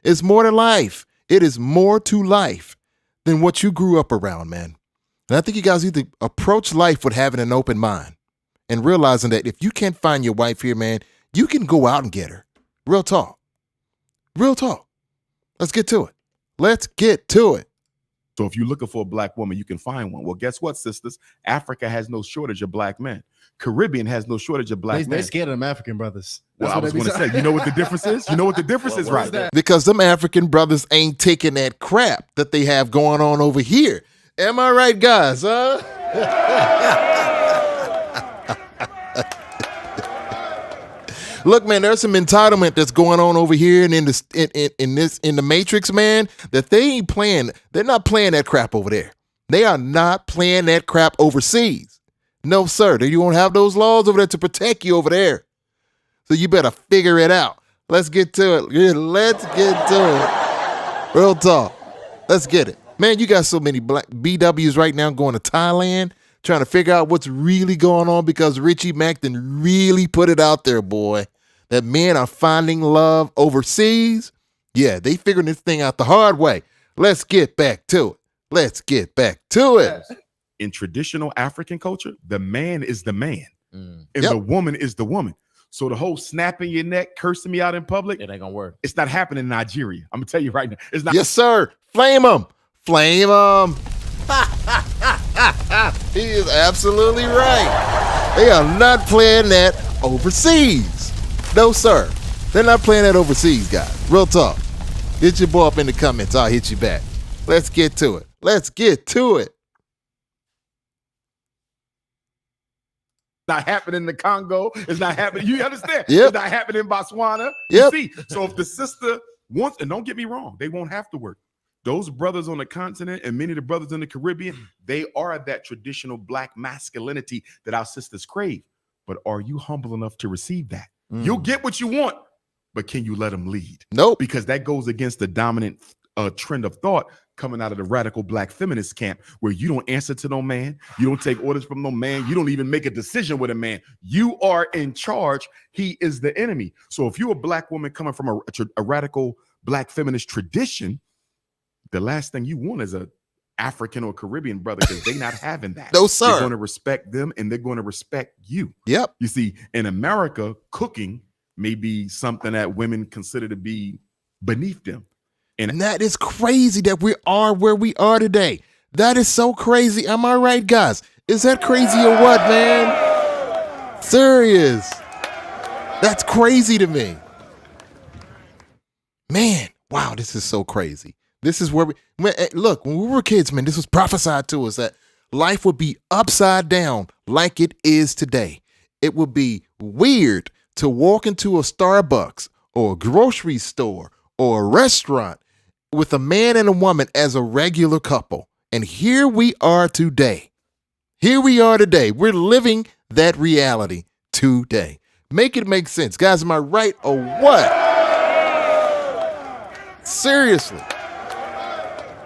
It's more to life. It is more to life than what you grew up around, man. And I think you guys need to approach life with having an open mind and realizing that if you can't find your wife here, man, you can go out and get her. Real talk. Let's get to it. So if you're looking for a black woman, you can find one. Well, guess what, sisters? Africa has no shortage of black men. Caribbean has no shortage of black men. They're scared of them African brothers. Well, I was going to say, you know what the difference is? You know what the difference is, right? that? Because them African brothers ain't taking that crap that they have going on over here. Am I right, guys? Look, man, there's some entitlement that's going on over here and in the Matrix, man, that they ain't playing. They're not playing that crap over there. They are not playing that crap overseas. No, sir. You won't have those laws over there to protect you over there. So you better figure it out. Let's get to it. Yeah, let's get to it. Real talk. Let's get it. Man, you got so many black BWs right now going to Thailand, trying to figure out what's really going on because Richie Macton really put it out there, boy, that men are finding love overseas. Yeah, they figuring this thing out the hard way. Let's get back to it. In traditional African culture, the man is the man and Yep. the woman is the woman. So the whole snapping your neck, cursing me out in public, It ain't gonna work. it's not happening in Nigeria. I'm gonna tell you right now. It's not. Yes, sir. Flame them. He is absolutely right. They are not playing that overseas. No, sir. They're not playing that overseas, guys. Real talk. Hit your boy up in the comments. I'll hit you back. Let's get to it. Not happening in the Congo. It's not happening. You understand? Yep. It's not happening in Botswana. Yep. You see, so if the sister wants, and don't get me wrong, they won't have to work. Those brothers on the continent and many of the brothers in the Caribbean, they are that traditional black masculinity that our sisters crave. But are you humble enough to receive that? You'll get what you want, but can you let them lead? Nope. Because that goes against the dominant trend of thought coming out of the radical black feminist camp, where you don't answer to no man, you don't take orders from no man, you don't even make a decision with a man. You are in charge. He is the enemy. So if you're a black woman coming from a radical black feminist tradition, the last thing you want is a African or Caribbean brother, because they're not having that. No, sir. They're going to respect them and they're going to respect you. Yep. You see, in America, cooking may be something that women consider to be beneath them. And that is crazy that we are where we are today. That is so crazy. Am I right, guys? Is that crazy or what, man? Serious. That's crazy to me. Man, wow, this is so crazy. This is where look, when we were kids, man, this was prophesied to us that life would be upside down like it is today. It would be weird to walk into a Starbucks or a grocery store or a restaurant with a man and a woman as a regular couple. And here we are today. Here we are today. We're living that reality today. Make it make sense. Guys, am I right or what? Seriously.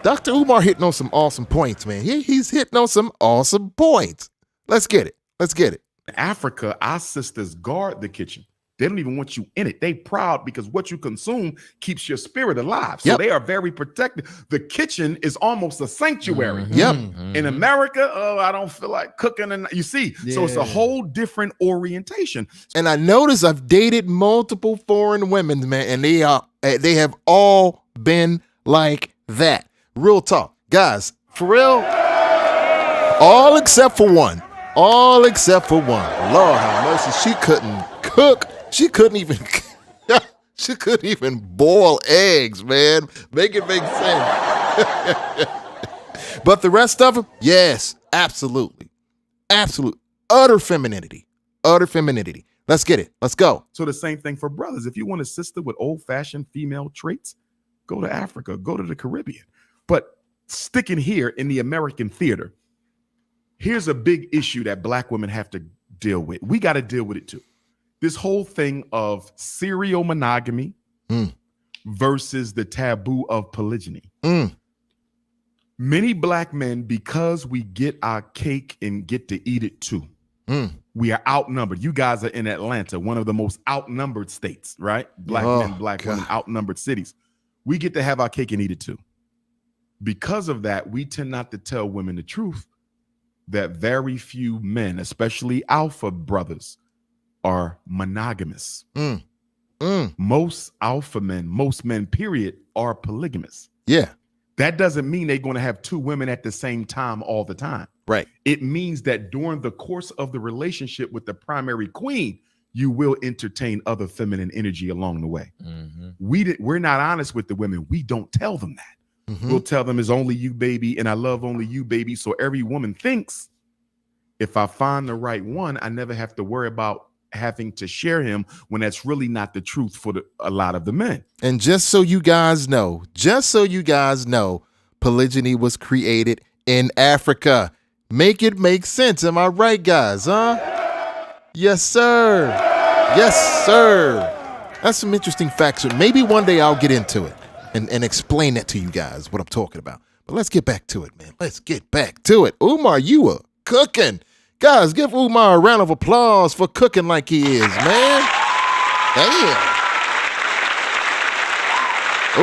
Dr. Umar hitting on some awesome points, man. He's hitting on some awesome points. Let's get it. Let's get it. In Africa, our sisters guard the kitchen. They don't even want you in it. They proud because what you consume keeps your spirit alive. So they are very protective. The kitchen is almost a sanctuary. Yep. In America, I don't feel like cooking. And you see, so it's a whole different orientation. And I notice I've dated multiple foreign women, man, and they have all been like that. Real talk. Guys, for real, all except for one. All except for one. Lord have mercy, she couldn't cook. She couldn't even boil eggs, man. Make it make sense. But the rest of them, yes, absolutely. Absolute. Utter femininity. Utter femininity. Let's get it. Let's go. So the same thing for brothers. If you want a sister with old-fashioned female traits, go to Africa, go to the Caribbean. But sticking here in the American theater, here's a big issue that Black women have to deal with. We got to deal with it too. This whole thing of serial monogamy versus the taboo of polygyny. Many Black men, because we get our cake and get to eat it too, we are outnumbered. You guys are in Atlanta, one of the most outnumbered states, right? Black men, Black women, outnumbered cities. We get to have our cake and eat it too. Because of that, we tend not to tell women the truth that very few men, especially alpha brothers, are monogamous. Most alpha men, most men, period, are polygamous. Yeah. That doesn't mean they're going to have two women at the same time all the time. Right. It means that during the course of the relationship with the primary queen, you will entertain other feminine energy along the way. We're not honest with the women. We don't tell them that. We'll tell them it's only you, baby, and I love only you, baby. So every woman thinks if I find the right one, I never have to worry about having to share him, when that's really not the truth for a lot of the men. And just so you guys know, polygyny was created in Africa. Make it make sense. Am I right, guys? Huh? Yes, sir. Yes, sir. That's some interesting facts. Maybe one day I'll get into it and explain that to you guys, what I'm talking about. But let's get back to it, man. Let's get back to it. Umar, you were cooking. Guys, give Umar a round of applause for cooking like he is, man. Damn.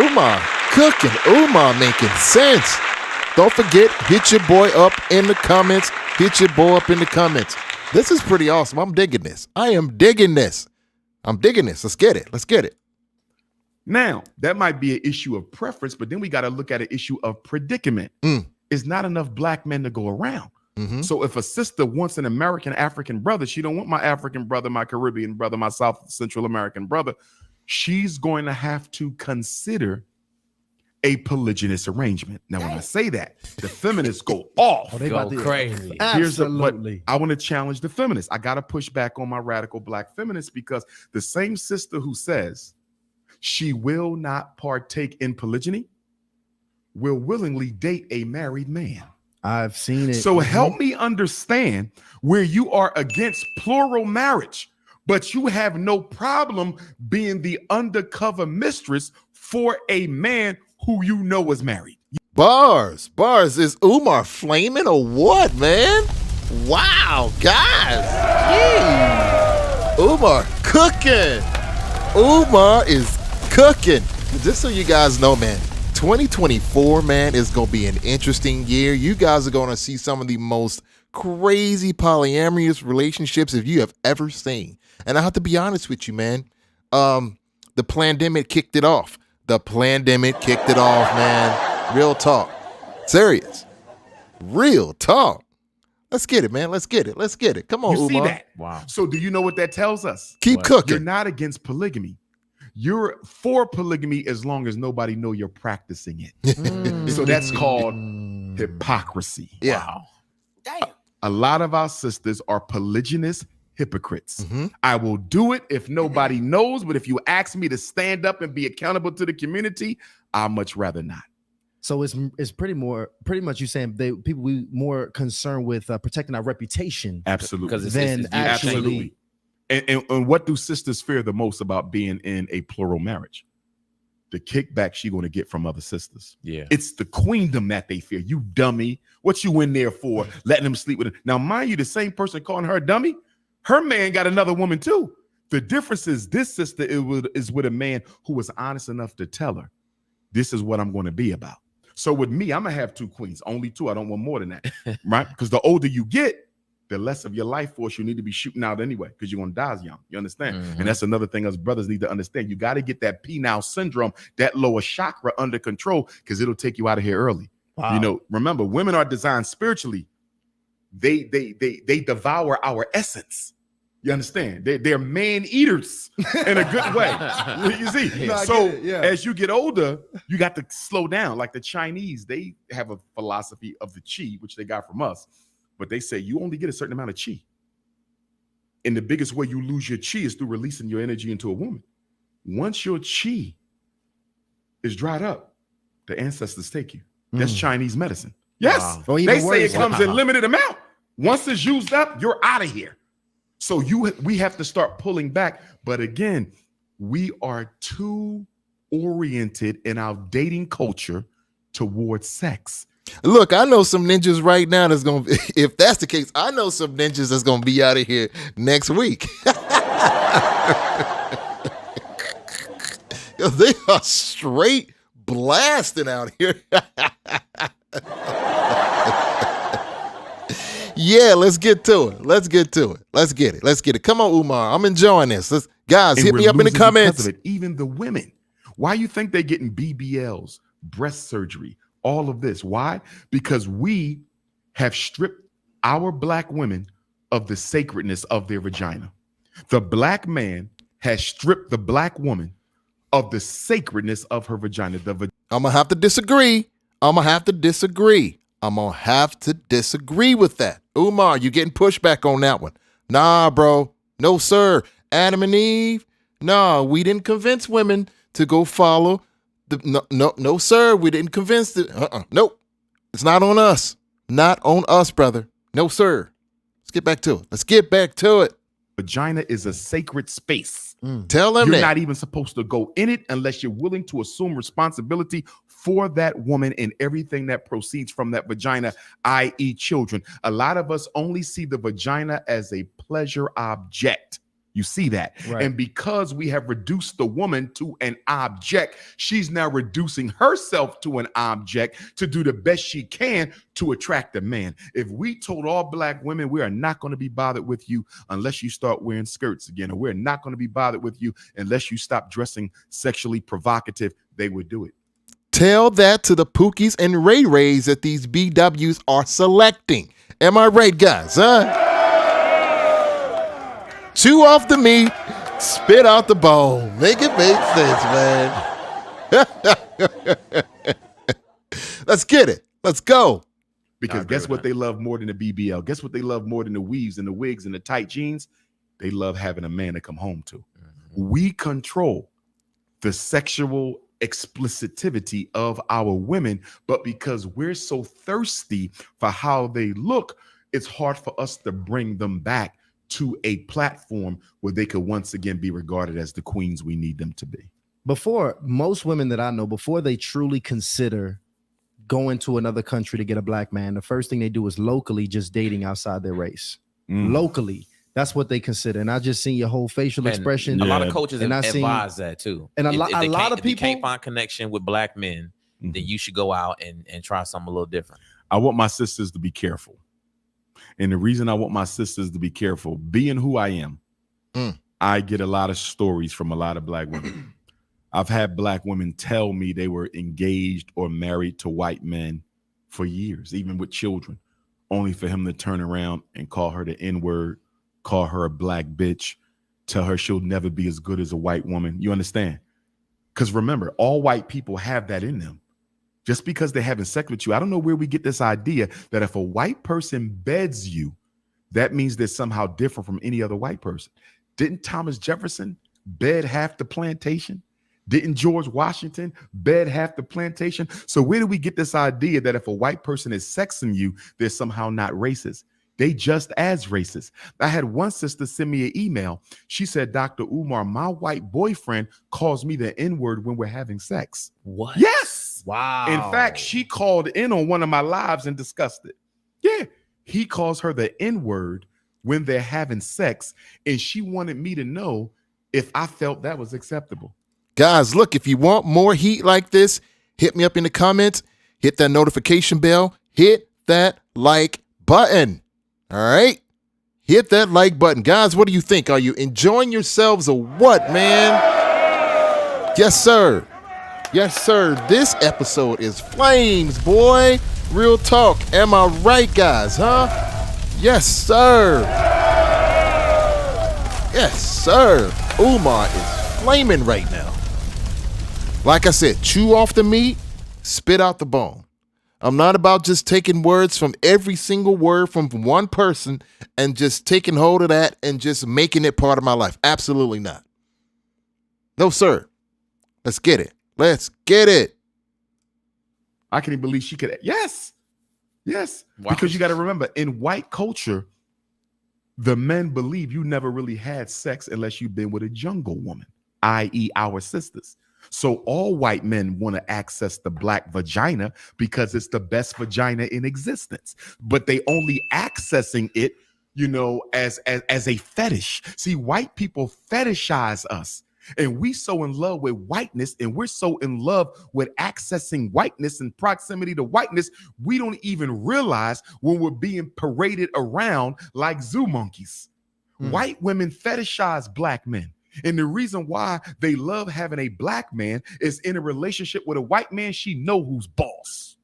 Umar cooking. Umar making sense. Don't forget, hit your boy up in the comments. Hit your boy up in the comments. This is pretty awesome. I'm digging this. I am digging this. I'm digging this. Let's get it. Let's get it. Now, that might be an issue of preference, but then we got to look at an issue of predicament. It's not enough Black men to go around. So if a sister wants an American African brother, she don't want my African brother, my Caribbean brother, my South Central American brother. She's going to have to consider a polygynous arrangement. Now, when I say that, the feminists go off. They Go crazy. Absolutely. I want to challenge the feminists. I got to push back on my radical Black feminists, because the same sister who says she will not partake in polygyny will willingly date a married man. I've seen it. So help me understand where you are against plural marriage, but you have no problem being the undercover mistress for a man who you know is married. Bars. Is Umar flaming or what, man? Wow, guys. Yay. Umar cooking. Umar is cooking. Just so you guys know, man, 2024, man, is going to be an interesting year. You guys are going to see some of the most crazy polyamorous relationships if you have ever seen. And I have to be honest with you, man. The pandemic kicked it off. Man. Real talk. Serious. Real talk. Let's get it, man. Let's get it. Come on, You see Umar. that? Wow. So do you know what that tells us? Keep cooking. You're not against polygamy. You're for polygamy as long as nobody know you're practicing it. So that's called hypocrisy. Yeah. Damn. A lot of our sisters are polygynous hypocrites. I will do it if nobody knows, but if you ask me to stand up and be accountable to the community, I'd much rather not. So it's pretty much you saying people we more concerned with protecting our reputation, Absolutely, than actually. And what do sisters fear the most about being in a plural marriage? The kickback she's going to get from other sisters. Yeah, it's the queendom that they fear. You dummy, what you in there for? Letting them sleep with it. Now, mind you, the same person calling her a dummy, her man got another woman too. The difference is this sister is with a man who was honest enough to tell her, this is what I'm going to be about. So with me, I'm going to have 2 queens, only 2. I don't want more than that, right? Because the older you get, the less of your life force you need to be shooting out anyway, because you're going to die as young. You understand? And that's another thing us brothers need to understand. You got to get that penile syndrome, that lower chakra under control, because it'll take you out of here early. Wow. You know, remember, women are designed spiritually. They devour our essence. You understand? They're man eaters in a good way. You see? No, so as you get older, you got to slow down. Like the Chinese, they have a philosophy of the qi, which they got from us. But they say you only get a certain amount of qi. And the biggest way you lose your qi is through releasing your energy into a woman. Once your qi is dried up, the ancestors take you. That's Chinese medicine. Yes. Wow. They say it comes in limited amount. Once it's used up, you're out of here. So we have to start pulling back. But again, we are too oriented in our dating culture towards sex. Look, I know some ninjas right now that's going to, if that's the case, I know some ninjas that's going to be out of here next week. They are straight blasting out here. Yeah, let's get to it. Let's get it. Come on, Umar. I'm enjoying this. Guys, hit me up in the comments. Even the women. Why you think they're getting BBLs, breast surgery, all of this? Why? Because we have stripped our black women of the sacredness of their vagina. The black man has stripped the black woman of the sacredness of her vagina. I'm going to have to disagree. I'm going to have to disagree with that. Umar, you getting pushback on that one. Nah, bro. No, sir. Adam and Eve. No, we didn't convince women to go follow. No, sir. We didn't convince them. Nope. It's not on us. Not on us, brother. No, sir. Let's get back to it. Vagina is a sacred space. Tell them you're not even supposed to go in it unless you're willing to assume responsibility for that woman and everything that proceeds from that vagina, i.e. children. A lot of us only see the vagina as a pleasure object. You see that? Right. And because we have reduced the woman to an object, she's now reducing herself to an object to do the best she can to attract a man. If we told all black women, we are not going to be bothered with you unless you start wearing skirts again, or we're not going to be bothered with you unless you stop dressing sexually provocative, they would do it. Tell that to the Pookies and Ray Rays that these BWs are selecting. Am I right, guys? Huh? Chew off the meat, spit out the bone. Make it make sense, man. Let's get it. Let's go. Because guess what they love more than the BBL? Guess what they love more than the weaves and the wigs and the tight jeans? They love having a man to come home to. We control the sexual explicitivity of our women, but because we're so thirsty for how they look, it's hard for us to bring them back to a platform where they could once again be regarded as the queens we need them to be. Before, most women that I know, before they truly consider going to another country to get a black man, the first thing they do is locally just dating outside their race. Locally, that's what they consider. And I just seen your whole facial expression. A lot of coaches advise that too. And a lot of people, if you can't find connection with black men, then you should go out and try something a little different. I want my sisters to be careful. And the reason I want my sisters to be careful, being who I am, I get a lot of stories from a lot of black women. I've had black women tell me they were engaged or married to white men for years, even with children, only for him to turn around and call her the N-word, call her a black bitch, tell her she'll never be as good as a white woman. You understand? Because remember, all white people have that in them. just because they're having sex with you. I don't know where we get this idea that if a white person beds you, that means they're somehow different from any other white person. Didn't Thomas Jefferson bed half the plantation? Didn't George Washington bed half the plantation? So where do we get this idea that if a white person is sexing you, they're somehow not racist? They just as racist. I had one sister send me an email. She said, Dr. Umar, my white boyfriend calls me the N-word when we're having sex. What? Yes. Wow. In fact, she called in on one of my lives and discussed it. Yeah. He calls her the N-word when they're having sex. And she wanted me to know if I felt that was acceptable. Guys, look, if you want more heat like this, hit me up in the comments, hit that notification bell, hit that like button. All right? Hit that like button. Guys, what do you think? Are you enjoying yourselves or what, man? Yes, sir. Yes, sir. This episode is flames, boy. Real talk. Am I right, guys, huh? Yes, sir. Yes, sir. Umar is flaming right now. Like I said, chew off the meat, spit out the bone. I'm not about just taking words from every single word from one person and just taking hold of that and just making it part of my life. Absolutely not. No, sir. Let's get it. Let's get it. I can't even believe she could. Yes. Yes. Wow. Because you got to remember, in white culture, the men believe you never really had sex unless you've been with a jungle woman, i.e. our sisters. So all white men want to access the black vagina because it's the best vagina in existence, but they only accessing it, you know, as a fetish. See, white people fetishize us, and we so in love with whiteness, and we're so in love with accessing whiteness and proximity to whiteness, we don't even realize when we're being paraded around like zoo monkeys. White women fetishize black men. And the reason why they love having a black man is in a relationship with a white man, she know who's boss.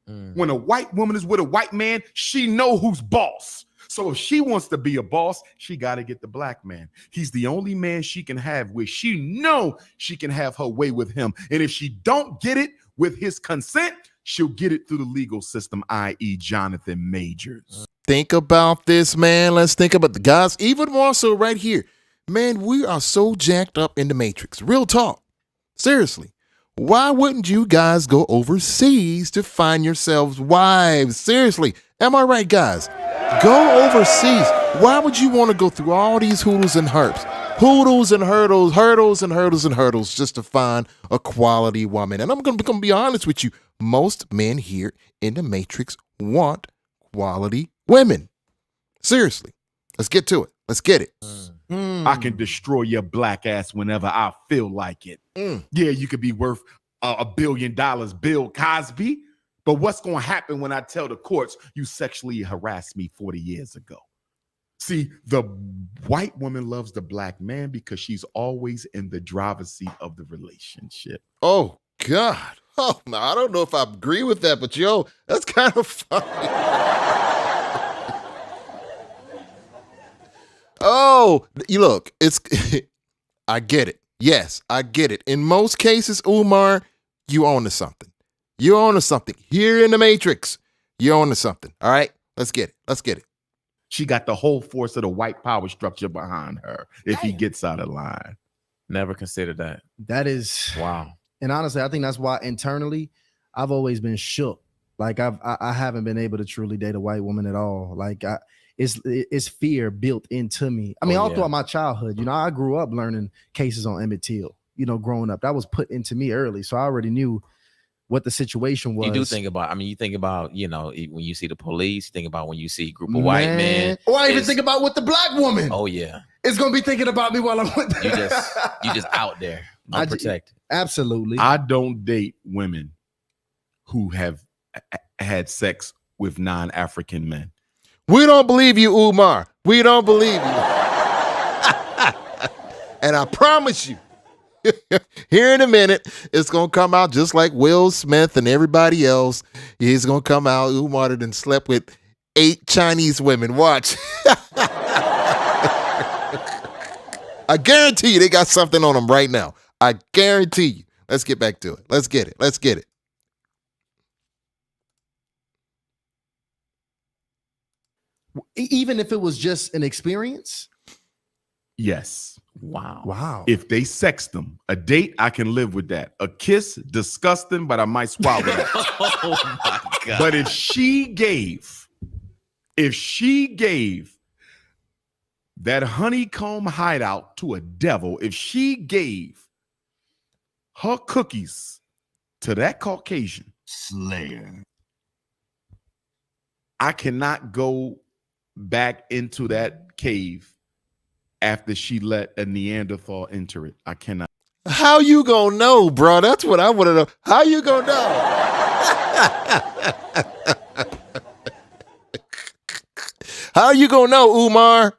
When a white woman is with a white man, she know who's boss. So if she wants to be a boss, she got to get the black man. He's the only man she can have where she know she can have her way with him. And if she don't get it with his consent, she'll get it through the legal system, i.e. Jonathan Majors. Think about this, man. Let's think about the guys, even more so right here. Man, we are so jacked up in the Matrix. Real talk. Seriously. Why wouldn't you guys go overseas to find yourselves wives? Seriously. Am I right, guys? Go overseas. Why would you want to go through all these hoodles and herps? Hoodles and hurdles just to find a quality woman. And I'm going to be honest with you. Most men here in the Matrix want quality women. Seriously. Let's get to it. Let's get it. I can destroy your black ass whenever I feel like it. Yeah, you could be worth $1 billion, Bill Cosby. But what's going to happen when I tell the courts you sexually harassed me 40 years ago? See, the white woman loves the black man because she's always in the driver's seat of the relationship. Oh, God. Oh, no, I don't know if I agree with that, but yo, that's kind of funny. Oh, you look, it's, I get it. Yes, I get it. In most cases, Umar, you own to something. You own to something. Here in the Matrix, you own to something. All right, let's get it. Let's get it. She got the whole force of the white power structure behind her if he gets out of line. Never considered that. That is Wow. And honestly, I think that's why internally I've always been shook. Like I haven't been able to truly date a white woman at all. Like it's fear built into me. I mean, all throughout my childhood, you know, I grew up learning cases on Emmett Till, you know, growing up. That was put into me early. So I already knew what the situation was. You do think about, I mean, you think about, you know, when you see the police, you think about when you see a group of white men. Or I even think about with the black woman. Oh, yeah. It's going to be thinking about me while I'm with them. You just out there, unprotected. Absolutely. I don't date women who have had sex with non-African men. We don't believe you, Umar. We don't believe you. And I promise you, here in a minute, it's going to come out just like Will Smith and everybody else. He's going to come out, Umar done slept with 8 Chinese women. Watch. I guarantee you they got something on them right now. I guarantee you. Let's get back to it. Let's get it. Let's get it. Even if it was just an experience? Yes. Wow. If they sex them, a date, I can live with that. A kiss, disgusting, but I might swallow that. Oh my God. But if she gave that honeycomb hideout to a devil, if she gave her cookies to that Caucasian Slayer. I cannot go back into that cave after she let a Neanderthal enter it. I cannot. How you gonna know, bro? That's what I want to know. How you gonna know? How you gonna know, Umar?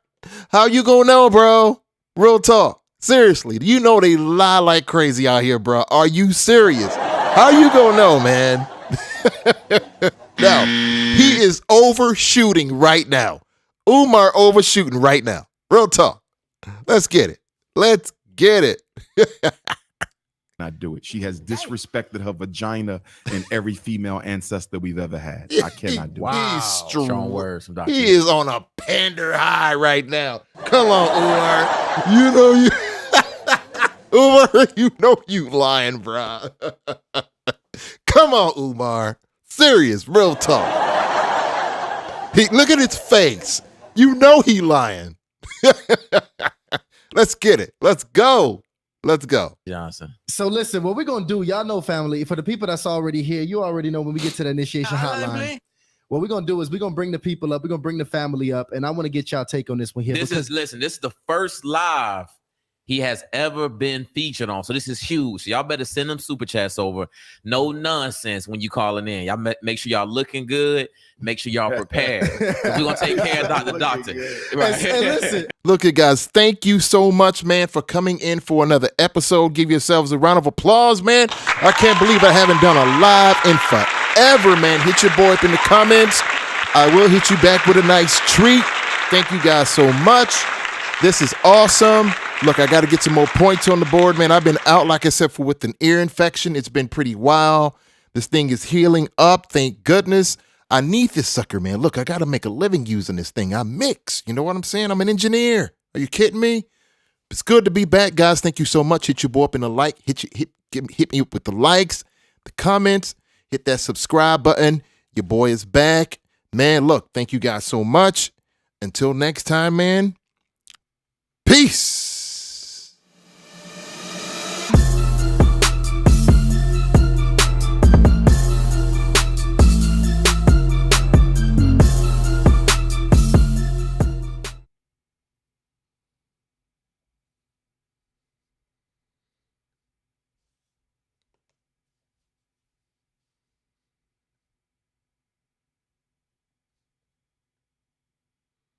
How you gonna know, bro? Real talk. Seriously, do you know they lie like crazy out here, bro? Are you serious? How you gonna know, man? No, he is overshooting right now. Umar overshooting right now. Real talk. Let's get it. Let's get it. Not do it. She has disrespected her vagina and every female ancestor we've ever had. I cannot do it. Wow. He's Strong words from Dr. He is on a pander high right now. Come on, Umar. You know you Umar, you know you lying, bro. Come on, Umar. Serious, real talk. Look at his face. You know he lying. Let's get it. Let's go. Let's go. Johnson. So listen, what we're gonna do, y'all know, family, for the people that's already here, you already know when we get to the initiation hotline. What we're gonna do is we're gonna bring the people up, we're gonna bring the family up, and I want to get y'all take on this one here. This is the first live he has ever been featured on. So this is huge. So y'all better send them super chats over. No nonsense when you calling in. Y'all make sure y'all looking good. Make sure y'all prepared. We're going to take care of Dr. Doctor. Right. And listen, look at guys, thank you so much, man, for coming in for another episode. Give yourselves a round of applause, man. I can't believe I haven't done a live in forever, man. Hit your boy up in the comments. I will hit you back with a nice treat. Thank you guys so much. This is awesome. Look, I got to get some more points on the board, man. I've been out, like I said, with an ear infection. It's been pretty wild. This thing is healing up, thank goodness. I need this sucker, man. Look, I got to make a living using this thing. I mix. You know what I'm saying? I'm an engineer. Are you kidding me? It's good to be back, guys. Thank you so much. Hit your boy up in the like. Hit me up with the likes, the comments. Hit that subscribe button. Your boy is back. Man, look, thank you guys so much. Until next time, man. Peace.